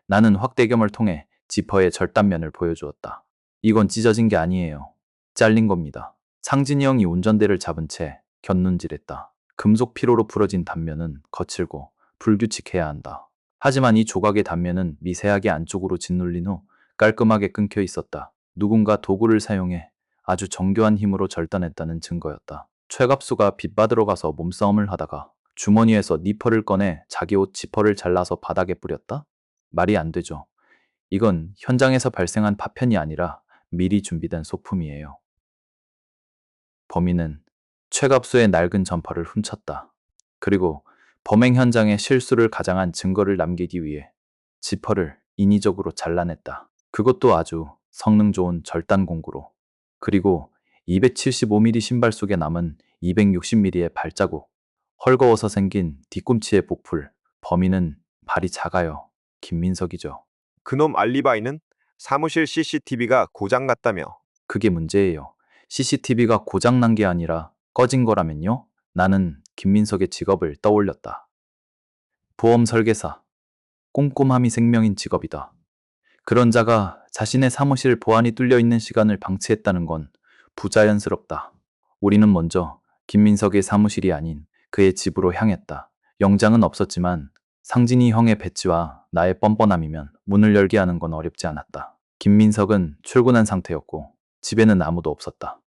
나는 확대겸을 통해 지퍼의 절단면을 보여주었다. 이건 찢어진 게 아니에요. 잘린 겁니다. 상진이 형이 운전대를 잡은 채 곁눈질했다. 금속 피로로 부러진 단면은 거칠고 불규칙해야 한다. 하지만 이 조각의 단면은 미세하게 안쪽으로 짓눌린 후 깔끔하게 끊겨 있었다. 누군가 도구를 사용해 아주 정교한 힘으로 절단했다는 증거였다. 최갑수가 빚 받으러 가서 몸싸움을 하다가 주머니에서 니퍼를 꺼내 자기 옷 지퍼를 잘라서 바닥에 뿌렸다? 말이 안 되죠. 이건 현장에서 발생한 파편이 아니라 미리 준비된 소품이에요. 범인은 최갑수의 낡은 점퍼를 훔쳤다. 그리고 범행 현장에 실수를 가장한 증거를 남기기 위해 지퍼를 인위적으로 잘라냈다. 그것도 아주 성능 좋은 절단 공구로. 그리고 275mm 신발 속에 남은 260mm의 발자국. 헐거워서 생긴 뒤꿈치의 복풀. 범인은 발이 작아요. 김민석이죠. 그놈 알리바이는 사무실 CCTV가 고장났다며. 그게 문제예요. CCTV가 고장난 게 아니라 꺼진 거라면요? 나는 김민석의 직업을 떠올렸다. 보험 설계사. 꼼꼼함이 생명인 직업이다. 그런 자가 자신의 사무실 보안이 뚫려 있는 시간을 방치했다는 건 부자연스럽다. 우리는 먼저 김민석의 사무실이 아닌 그의 집으로 향했다. 영장은 없었지만 상진이 형의 배치와 나의 뻔뻔함이면 문을 열게 하는 건 어렵지 않았다. 김민석은 출근한 상태였고 집에는 아무도 없었다.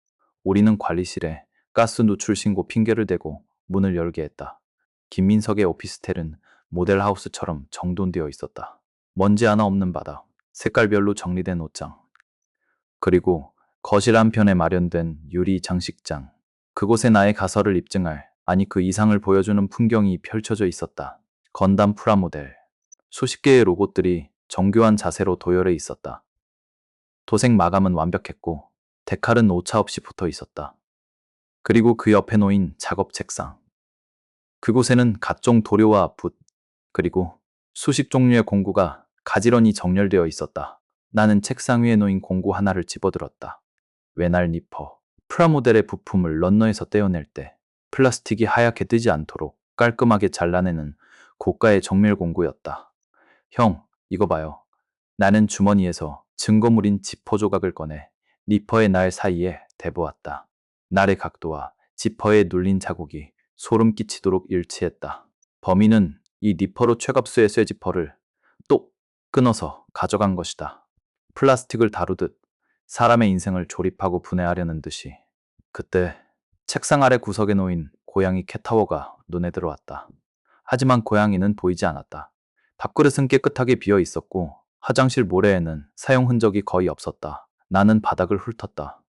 우리는 관리실에 가스 누출 신고 핑계를 대고 문을 열게 했다. 김민석의 오피스텔은 모델하우스처럼 정돈되어 있었다. 먼지 하나 없는 바닥, 색깔별로 정리된 옷장, 그리고 거실 한편에 마련된 유리 장식장. 그곳에 나의 가설을 입증할, 아니 그 이상을 보여주는 풍경이 펼쳐져 있었다. 건담 프라모델. 수십 개의 로봇들이 정교한 자세로 도열해 있었다. 도색 마감은 완벽했고 데칼은 오차 없이 붙어 있었다. 그리고 그 옆에 놓인 작업 책상. 그곳에는 각종 도료와 붓, 그리고 수십 종류의 공구가 가지런히 정렬되어 있었다. 나는 책상 위에 놓인 공구 하나를 집어들었다. 외날 니퍼. 프라모델의 부품을 런너에서 떼어낼 때 플라스틱이 하얗게 뜨지 않도록 깔끔하게 잘라내는 고가의 정밀 공구였다. 형, 이거 봐요. 나는 주머니에서 증거물인 지퍼 조각을 꺼내 니퍼의 날 사이에 대보았다. 날의 각도와 지퍼에 눌린 자국이 소름 끼치도록 일치했다. 범인은 이 니퍼로 최갑수의 쇠지퍼를 똑 끊어서 가져간 것이다. 플라스틱을 다루듯 사람의 인생을 조립하고 분해하려는 듯이. 그때 책상 아래 구석에 놓인 고양이 캣타워가 눈에 들어왔다. 하지만 고양이는 보이지 않았다. 밥그릇은 깨끗하게 비어 있었고 화장실 모래에는 사용 흔적이 거의 없었다. 나는 바닥을 훑었다.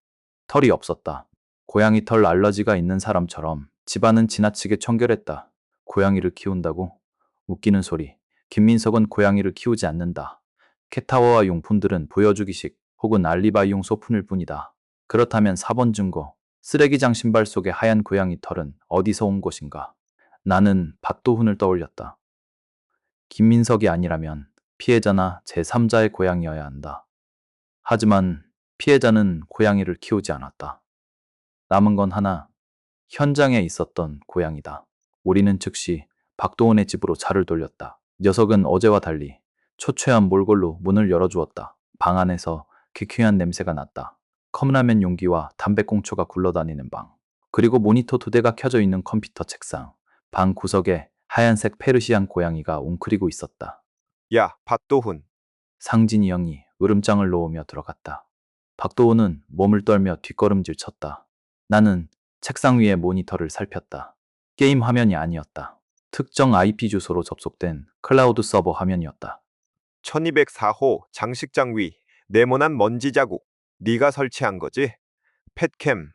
털이 없었다. 고양이 털 알러지가 있는 사람처럼 집안은 지나치게 청결했다. 고양이를 키운다고? 웃기는 소리. 김민석은 고양이를 키우지 않는다. 캣타워와 용품들은 보여주기식 혹은 알리바이용 소품일 뿐이다. 그렇다면 4번 증거, 쓰레기장 신발 속의 하얀 고양이 털은 어디서 온 것인가? 나는 박도훈을 떠올렸다. 김민석이 아니라면 피해자나 제3자의 고양이여야 한다. 하지만 피해자는 고양이를 키우지 않았다. 남은 건 하나, 현장에 있었던 고양이다. 우리는 즉시 박도훈의 집으로 차를 돌렸다. 녀석은 어제와 달리 초췌한 몰골로 문을 열어주었다. 방 안에서 기괴한 냄새가 났다. 컵라면 용기와 담배꽁초가 굴러다니는 방. 그리고 모니터 2대가 켜져 있는 컴퓨터 책상. 방 구석에 하얀색 페르시안 고양이가 웅크리고 있었다. 야, 박도훈. 상진이 형이 으름장을 놓으며 들어갔다. 박도훈은 몸을 떨며 뒷걸음질 쳤다. 나는 책상 위의 모니터를 살폈다. 게임 화면이 아니었다. 특정 IP 주소로 접속된 클라우드 서버 화면이었다. 1204호 장식장 위 네모난 먼지 자국. 네가 설치한 거지? 펫캠.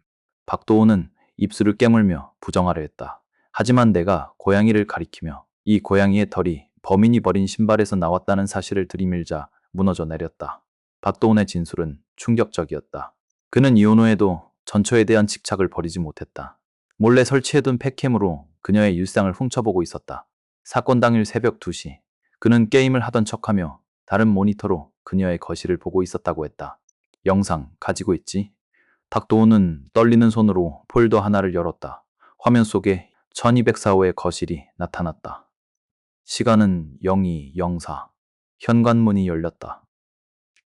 박도훈은 입술을 깨물며 부정하려 했다. 하지만 내가 고양이를 가리키며 이 고양이의 털이 범인이 버린 신발에서 나왔다는 사실을 들이밀자 무너져 내렸다. 박도훈의 진술은 충격적이었다. 그는 이혼 후에도 전처에 대한 집착을 버리지 못했다. 몰래 설치해둔 팩캠으로 그녀의 일상을 훔쳐보고 있었다. 사건 당일 새벽 2시, 그는 게임을 하던 척하며 다른 모니터로 그녀의 거실을 보고 있었다고 했다. 영상 가지고 있지? 박도훈은 떨리는 손으로 폴더 하나를 열었다. 화면 속에 1204호의 거실이 나타났다. 시간은 0204. 현관문이 열렸다.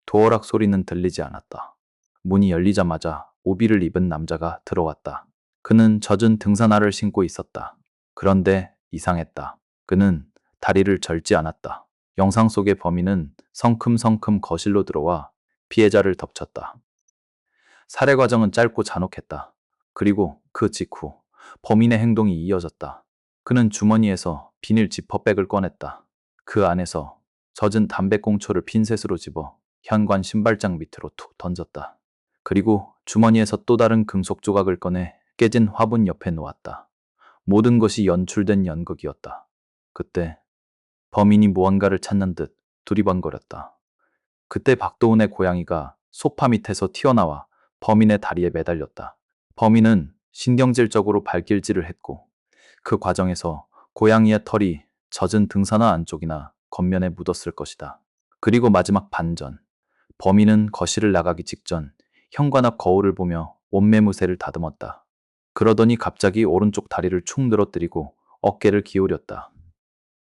도어락 소리는 들리지 않았다. 문이 열리자마자 오비를 입은 남자가 들어왔다. 그는 젖은 등산화를 신고 있었다. 그런데 이상했다. 그는 다리를 절지 않았다. 영상 속의 범인은 성큼성큼 거실로 들어와 피해자를 덮쳤다. 살해 과정은 짧고 잔혹했다. 그리고 그 직후 범인의 행동이 이어졌다. 그는 주머니에서 비닐 지퍼백을 꺼냈다. 그 안에서 젖은 담배꽁초를 핀셋으로 집어 현관 신발장 밑으로 툭 던졌다. 그리고 주머니에서 또 다른 금속 조각을 꺼내 깨진 화분 옆에 놓았다. 모든 것이 연출된 연극이었다. 그때 범인이 무언가를 찾는 듯 두리번거렸다. 그때 박도훈의 고양이가 소파 밑에서 튀어나와 범인의 다리에 매달렸다. 범인은 신경질적으로 발길질을 했고 그 과정에서 고양이의 털이 젖은 등산화 안쪽이나 겉면에 묻었을 것이다. 그리고 마지막 반전. 범인은 거실을 나가기 직전 현관 앞 거울을 보며 옷매무새를 다듬었다. 그러더니 갑자기 오른쪽 다리를 축 늘어뜨리고 어깨를 기울였다.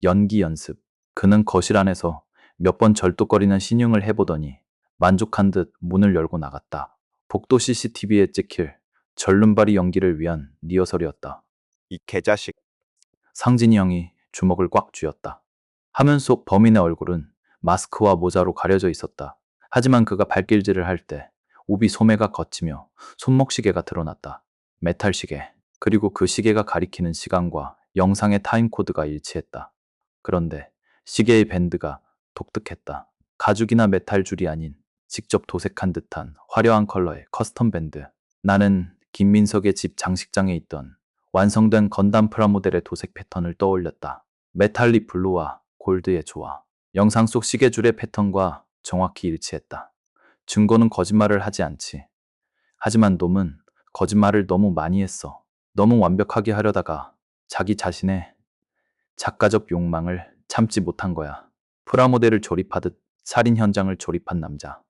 연기 연습. 그는 거실 안에서 몇 번 절뚝거리는 신용을 해보더니 만족한 듯 문을 열고 나갔다. 복도 CCTV에 찍힐 절름발이 연기를 위한 리허설이었다. 이 개자식. 상진이 형이 주먹을 꽉 쥐었다. 화면 속 범인의 얼굴은 마스크와 모자로 가려져 있었다. 하지만 그가 발길질을 할 때 오비 소매가 걷히며 손목시계가 드러났다. 메탈 시계. 그리고 그 시계가 가리키는 시간과 영상의 타임코드가 일치했다. 그런데 시계의 밴드가 독특했다. 가죽이나 메탈 줄이 아닌 직접 도색한 듯한 화려한 컬러의 커스텀 밴드. 나는 김민석의 집 장식장에 있던 완성된 건담 프라모델의 도색 패턴을 떠올렸다. 메탈릭 블루와 골드의 조화. 영상 속 시계줄의 패턴과 정확히 일치했다. 증거는 거짓말을 하지 않지. 하지만 놈은 거짓말을 너무 많이 했어. 너무 완벽하게 하려다가 자기 자신의 작가적 욕망을 참지 못한 거야. 프라모델을 조립하듯 살인 현장을 조립한 남자.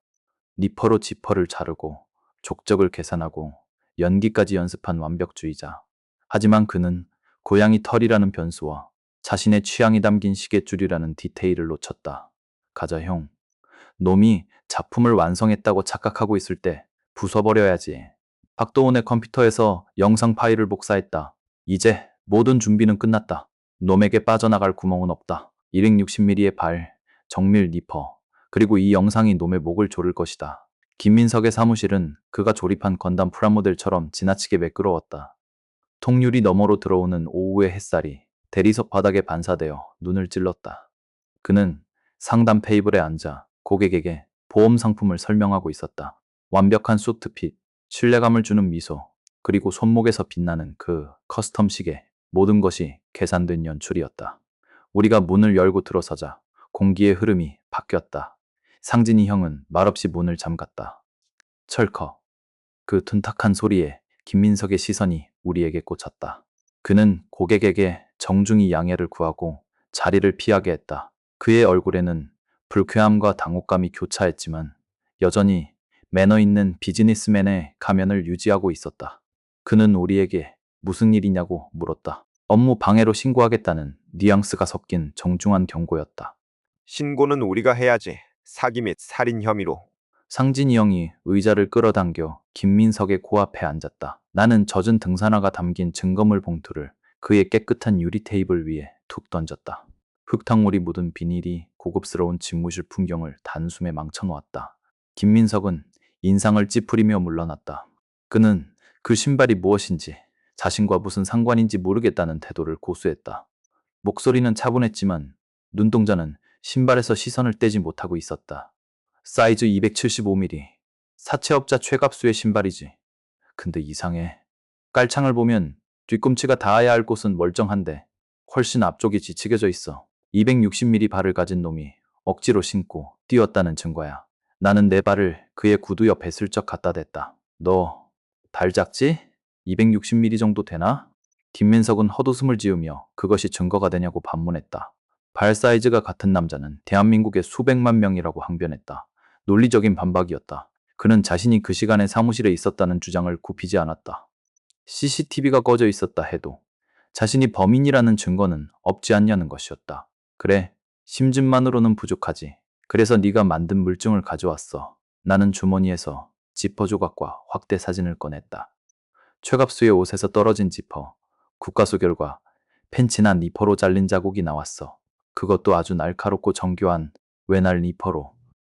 니퍼로 지퍼를 자르고 족적을 계산하고 연기까지 연습한 완벽주의자. 하지만 그는 고양이 털이라는 변수와 자신의 취향이 담긴 시계줄이라는 디테일을 놓쳤다. 가자 형. 놈이 작품을 완성했다고 착각하고 있을 때 부숴버려야지. 박도훈의 컴퓨터에서 영상 파일을 복사했다. 이제 모든 준비는 끝났다. 놈에게 빠져나갈 구멍은 없다. 260mm의 발, 정밀 니퍼. 그리고 이 영상이 놈의 목을 조를 것이다. 김민석의 사무실은 그가 조립한 건담 프라모델처럼 지나치게 매끄러웠다. 통유리 너머로 들어오는 오후의 햇살이 대리석 바닥에 반사되어 눈을 찔렀다. 그는 상담 테이블에 앉아 고객에게 보험 상품을 설명하고 있었다. 완벽한 수트핏, 신뢰감을 주는 미소, 그리고 손목에서 빛나는 그 커스텀 시계, 모든 것이 계산된 연출이었다. 우리가 문을 열고 들어서자 공기의 흐름이 바뀌었다. 상진이 형은 말없이 문을 잠갔다. 철커. 그 둔탁한 소리에 김민석의 시선이 우리에게 꽂혔다. 그는 고객에게 정중히 양해를 구하고 자리를 피하게 했다. 그의 얼굴에는 불쾌함과 당혹감이 교차했지만 여전히 매너 있는 비즈니스맨의 가면을 유지하고 있었다. 그는 우리에게 무슨 일이냐고 물었다. 업무 방해로 신고하겠다는 뉘앙스가 섞인 정중한 경고였다. 신고는 우리가 해야지. 사기 및 살인 혐의로. 상진이 형이 의자를 끌어당겨 김민석의 코앞에 앉았다. 나는 젖은 등산화가 담긴 증거물 봉투를 그의 깨끗한 유리 테이블 위에 툭 던졌다. 흙탕물이 묻은 비닐이 고급스러운 집무실 풍경을 단숨에 망쳐놓았다. 김민석은 인상을 찌푸리며 물러났다. 그는 그 신발이 무엇인지 자신과 무슨 상관인지 모르겠다는 태도를 고수했다. 목소리는 차분했지만 눈동자는 신발에서 시선을 떼지 못하고 있었다. 사이즈 275mm. 사채업자 최갑수의 신발이지. 근데 이상해. 깔창을 보면 뒤꿈치가 닿아야 할 곳은 멀쩡한데 훨씬 앞쪽이 지치겨져 있어. 260mm 발을 가진 놈이 억지로 신고 뛰었다는 증거야. 나는 내 발을 그의 구두 옆에 슬쩍 갖다 댔다. 너 발 작지? 260mm 정도 되나? 김민석은 헛웃음을 지으며 그것이 증거가 되냐고 반문했다. 발 사이즈가 같은 남자는 대한민국에 수백만 명이라고 항변했다. 논리적인 반박이었다. 그는 자신이 그 시간에 사무실에 있었다는 주장을 굽히지 않았다. CCTV가 꺼져 있었다 해도 자신이 범인이라는 증거는 없지 않냐는 것이었다. 그래, 심증만으로는 부족하지. 그래서 네가 만든 물증을 가져왔어. 나는 주머니에서 지퍼 조각과 확대 사진을 꺼냈다. 최갑수의 옷에서 떨어진 지퍼, 국가수 결과 팬츠나 니퍼로 잘린 자국이 나왔어. 그것도 아주 날카롭고 정교한 외날 니퍼로.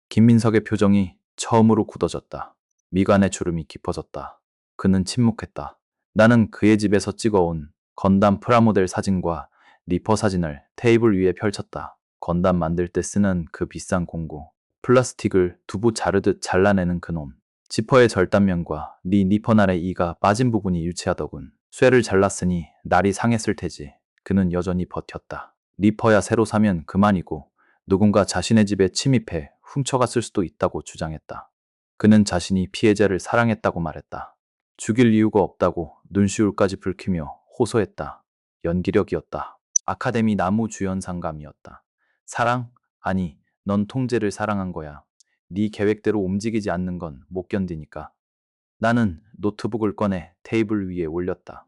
김민석의 표정이 처음으로 굳어졌다. 미간의 주름이 깊어졌다. 그는 침묵했다. 나는 그의 집에서 찍어온 건담 프라모델 사진과 니퍼 사진을 테이블 위에 펼쳤다. 건담 만들 때 쓰는 그 비싼 공구. 플라스틱을 두부 자르듯 잘라내는 그놈. 지퍼의 절단면과 네 니퍼날의 이가 빠진 부분이 일치하더군. 쇠를 잘랐으니 날이 상했을 테지. 그는 여전히 버텼다. 니퍼야 새로 사면 그만이고 누군가 자신의 집에 침입해 훔쳐갔을 수도 있다고 주장했다. 그는 자신이 피해자를 사랑했다고 말했다. 죽일 이유가 없다고 눈시울까지 붉히며 호소했다. 연기력이었다. 아카데미 나무주연상감이었다. 사랑? 아니, 넌 통제를 사랑한 거야. 네 계획대로 움직이지 않는 건 못 견디니까. 나는 노트북을 꺼내 테이블 위에 올렸다.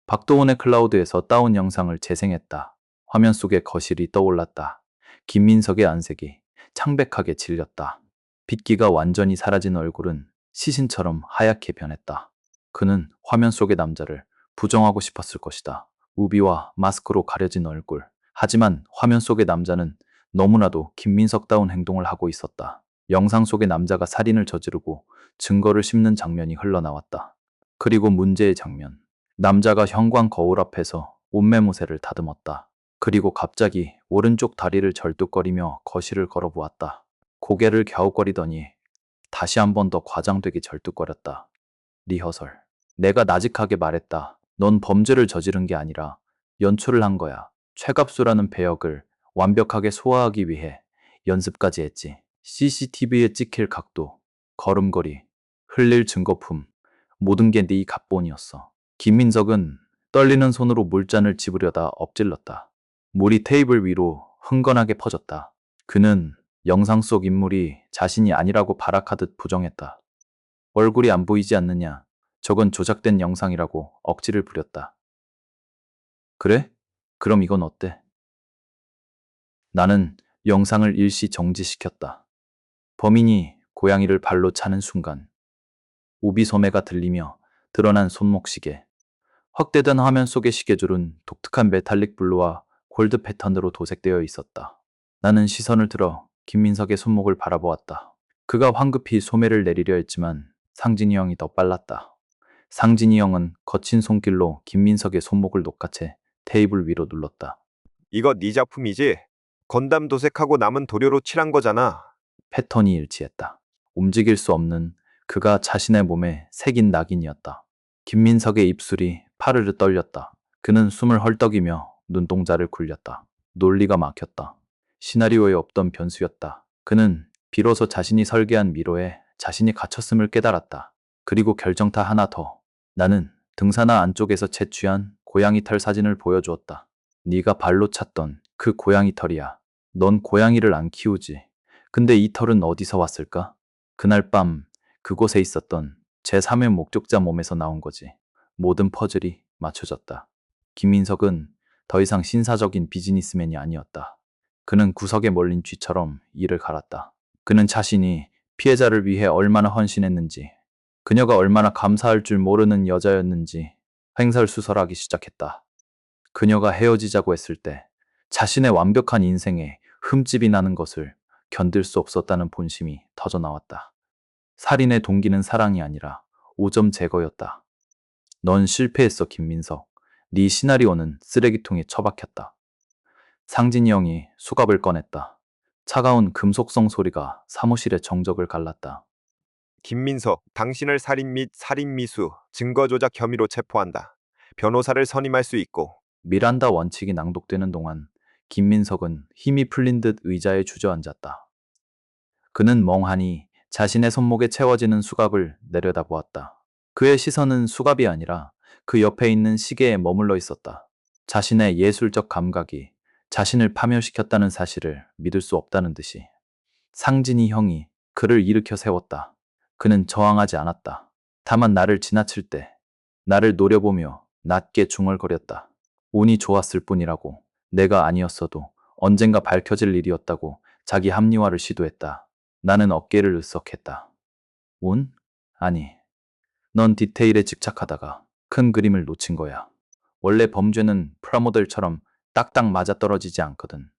박도원의 클라우드에서 따온 영상을 재생했다. 화면 속에 거실이 떠올랐다. 김민석의 안색이 창백하게 질렸다. 빗기가 완전히 사라진 얼굴은 시신처럼 하얗게 변했다. 그는 화면 속의 남자를 부정하고 싶었을 것이다. 우비와 마스크로 가려진 얼굴. 하지만 화면 속의 남자는 너무나도 김민석다운 행동을 하고 있었다. 영상 속의 남자가 살인을 저지르고 증거를 씹는 장면이 흘러나왔다. 그리고 문제의 장면. 남자가 형광 거울 앞에서 옷매무새를 다듬었다. 그리고 갑자기 오른쪽 다리를 절뚝거리며 거실을 걸어보았다. 고개를 갸웃거리더니 다시 한 번 더 과장되게 절뚝거렸다. 리허설. 내가 나직하게 말했다. 넌 범죄를 저지른 게 아니라 연출을 한 거야. 최갑수라는 배역을 완벽하게 소화하기 위해 연습까지 했지. CCTV에 찍힐 각도, 걸음걸이, 흘릴 증거품, 모든 게 네 각본이었어. 김민석은 떨리는 손으로 물잔을 집으려다 엎질렀다. 물이 테이블 위로 흥건하게 퍼졌다. 그는 영상 속 인물이 자신이 아니라고 발악하듯 부정했다. 얼굴이 안 보이지 않느냐? 저건 조작된 영상이라고 억지를 부렸다. 그래? 그럼 이건 어때? 나는 영상을 일시 정지시켰다. 범인이 고양이를 발로 차는 순간 우비 소매가 들리며 드러난 손목시계. 확대된 화면 속의 시계줄은 독특한 메탈릭 블루와 골드 패턴으로 도색되어 있었다. 나는 시선을 들어 김민석의 손목을 바라보았다. 그가 황급히 소매를 내리려 했지만 상진이 형이 더 빨랐다. 상진이 형은 거친 손길로 김민석의 손목을 녹아채 테이블 위로 눌렀다. 이거 네 작품이지? 건담 도색하고 남은 도료로 칠한 거잖아. 패턴이 일치했다. 움직일 수 없는 그가 자신의 몸에 새긴 낙인이었다. 김민석의 입술이 파르르 떨렸다. 그는 숨을 헐떡이며 눈동자를 굴렸다. 논리가 막혔다. 시나리오에 없던 변수였다. 그는 비로소 자신이 설계한 미로에 자신이 갇혔음을 깨달았다. 그리고 결정타 하나 더. 나는 등산화 안쪽에서 채취한 고양이 털 사진을 보여주었다. 네가 발로 찼던 그 고양이 털이야. 넌 고양이를 안 키우지. 근데 이 털은 어디서 왔을까? 그날 밤 그곳에 있었던 제3의 목격자 몸에서 나온 거지. 모든 퍼즐이 맞춰졌다. 김민석은 더 이상 신사적인 비즈니스맨이 아니었다. 그는 구석에 몰린 쥐처럼 이를 갈았다. 그는 자신이 피해자를 위해 얼마나 헌신했는지, 그녀가 얼마나 감사할 줄 모르는 여자였는지 횡설수설하기 시작했다. 그녀가 헤어지자고 했을 때 자신의 완벽한 인생에 흠집이 나는 것을 견딜 수 없었다는 본심이 터져 나왔다. 살인의 동기는 사랑이 아니라 오점 제거였다. 넌 실패했어, 김민석. 네 시나리오는 쓰레기통에 처박혔다. 상진이 형이 수갑을 꺼냈다. 차가운 금속성 소리가 사무실의 정적을 갈랐다. 김민석, 당신을 살인 및 살인미수, 증거 조작 혐의로 체포한다. 변호사를 선임할 수 있고. 미란다 원칙이 낭독되는 동안 김민석은 힘이 풀린 듯 의자에 주저앉았다. 그는 멍하니 자신의 손목에 채워지는 수갑을 내려다보았다. 그의 시선은 수갑이 아니라 그 옆에 있는 시계에 머물러 있었다. 자신의 예술적 감각이 자신을 파멸시켰다는 사실을 믿을 수 없다는 듯이. 상진이 형이 그를 일으켜 세웠다. 그는 저항하지 않았다. 다만 나를 지나칠 때 나를 노려보며 낮게 중얼거렸다. 운이 좋았을 뿐이라고. 내가 아니었어도 언젠가 밝혀질 일이었다고 자기 합리화를 시도했다. 나는 어깨를 으쓱했다. 운? 아니, 넌 디테일에 집착하다가 큰 그림을 놓친 거야. 원래 범죄는 프라모델처럼 딱딱 맞아떨어지지 않거든.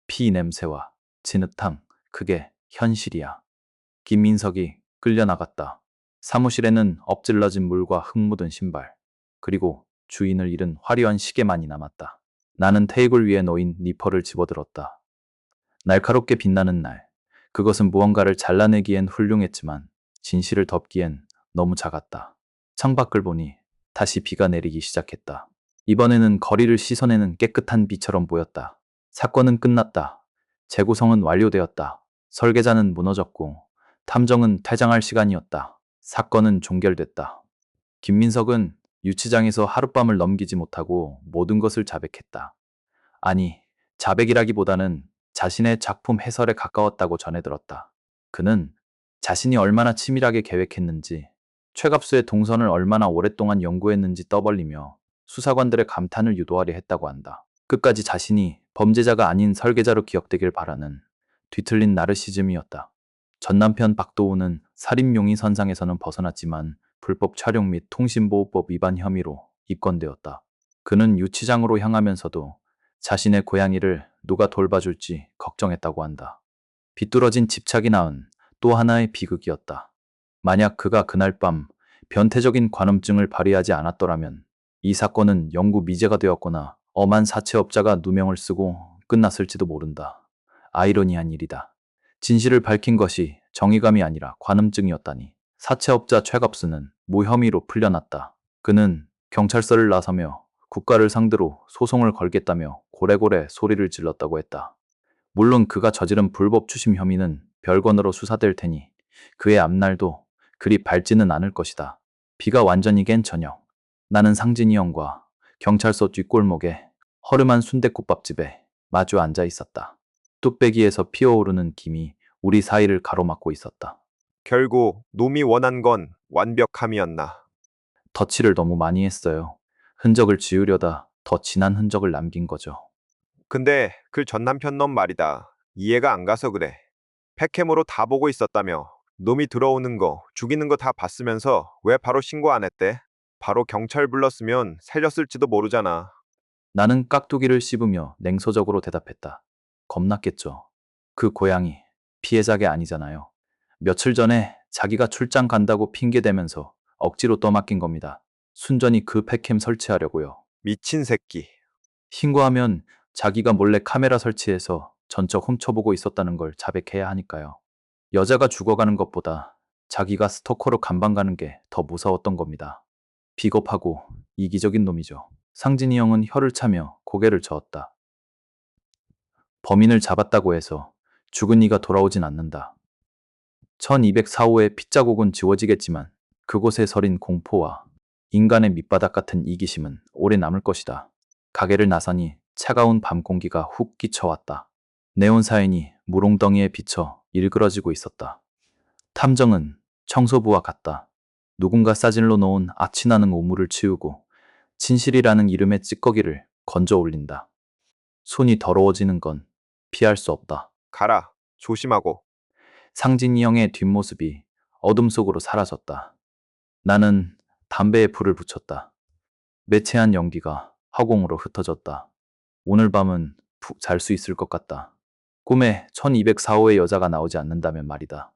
피 냄새와 진흙탕, 그게 현실이야. 김민석이 끌려나갔다. 사무실에는 엎질러진 물과 흙 묻은 신발, 그리고 주인을 잃은 화려한 시계만이 남았다. 나는 테이블 위에 놓인 니퍼를 집어들었다. 날카롭게 빛나는 날, 그것은 무언가를 잘라내기엔 훌륭했지만 진실을 덮기엔 너무 작았다. 창밖을 보니 다시 비가 내리기 시작했다. 이번에는 거리를 씻어내는 깨끗한 비처럼 보였다. 사건은 끝났다. 재구성은 완료되었다. 설계자는 무너졌고 탐정은 퇴장할 시간이었다. 사건은 종결됐다. 김민석은 유치장에서 하룻밤을 넘기지 못하고 모든 것을 자백했다. 아니, 자백이라기보다는 자신의 작품 해설에 가까웠다고 전해 들었다. 그는 자신이 얼마나 치밀하게 계획했는지, 최갑수의 동선을 얼마나 오랫동안 연구했는지 떠벌리며 수사관들의 감탄을 유도하려 했다고 한다. 끝까지 자신이 범죄자가 아닌 설계자로 기억되길 바라는 뒤틀린 나르시즘이었다. 전 남편 박도우는 살인용의 선상에서는 벗어났지만 불법 촬영 및 통신보호법 위반 혐의로 입건되었다. 그는 유치장으로 향하면서도 자신의 고양이를 누가 돌봐줄지 걱정했다고 한다. 비뚤어진 집착이 낳은 또 하나의 비극이었다. 만약 그가 그날 밤 변태적인 관음증을 발휘하지 않았더라면 이 사건은 영구 미제가 되었거나 엄한 사채업자가 누명을 쓰고 끝났을지도 모른다. 아이러니한 일이다. 진실을 밝힌 것이 정의감이 아니라 관음증이었다니. 사채업자 최갑수는 무혐의로 풀려났다. 그는 경찰서를 나서며 국가를 상대로 소송을 걸겠다며 고래고래 소리를 질렀다고 했다. 물론 그가 저지른 불법 추심 혐의는 별건으로 수사될 테니 그의 앞날도 그리 밝지는 않을 것이다. 비가 완전히 갠 저녁, 나는 상진이 형과 경찰서 뒷골목에 허름한 순댓국밥집에 마주 앉아 있었다. 뚝배기에서 피어오르는 김이 우리 사이를 가로막고 있었다. 결국 놈이 원한 건 완벽함이었나. 덧칠을 너무 많이 했어요. 흔적을 지우려다 더 진한 흔적을 남긴 거죠. 근데 그 전 남편 놈 말이다. 이해가 안 가서 그래. 팩캠으로 다 보고 있었다며. 놈이 들어오는 거, 죽이는 거 다 봤으면서 왜 바로 신고 안 했대? 바로 경찰 불렀으면 살렸을지도 모르잖아. 나는 깍두기를 씹으며 냉소적으로 대답했다. 겁났겠죠. 그 고양이 피해자가 아니잖아요. 며칠 전에 자기가 출장 간다고 핑계대면서 억지로 떠맡긴 겁니다. 순전히 그 팩캠 설치하려고요. 미친 새끼. 신고하면 자기가 몰래 카메라 설치해서 전적 훔쳐보고 있었다는 걸 자백해야 하니까요. 여자가 죽어가는 것보다 자기가 스토커로 감방 가는 게 더 무서웠던 겁니다. 비겁하고 이기적인 놈이죠. 상진이 형은 혀를 차며 고개를 저었다. 범인을 잡았다고 해서 죽은 이가 돌아오진 않는다. 1204호의 핏자국은 지워지겠지만 그곳에 서린 공포와 인간의 밑바닥 같은 이기심은 오래 남을 것이다. 가게를 나서니 차가운 밤 공기가 훅 끼쳐왔다. 네온 사인이 무롱덩이에 비쳐 일그러지고 있었다. 탐정은 청소부와 같다. 누군가 싸질러 놓은 악취나는 오물을 치우고 진실이라는 이름의 찌꺼기를 건져 올린다. 손이 더러워지는 건 피할 수 없다. 가라. 조심하고. 상진이 형의 뒷모습이 어둠 속으로 사라졌다. 나는 담배에 불을 붙였다. 매체한 연기가 화공으로 흩어졌다. 오늘 밤은 푹 잘 수 있을 것 같다. 꿈에 1204호의 여자가 나오지 않는다면 말이다.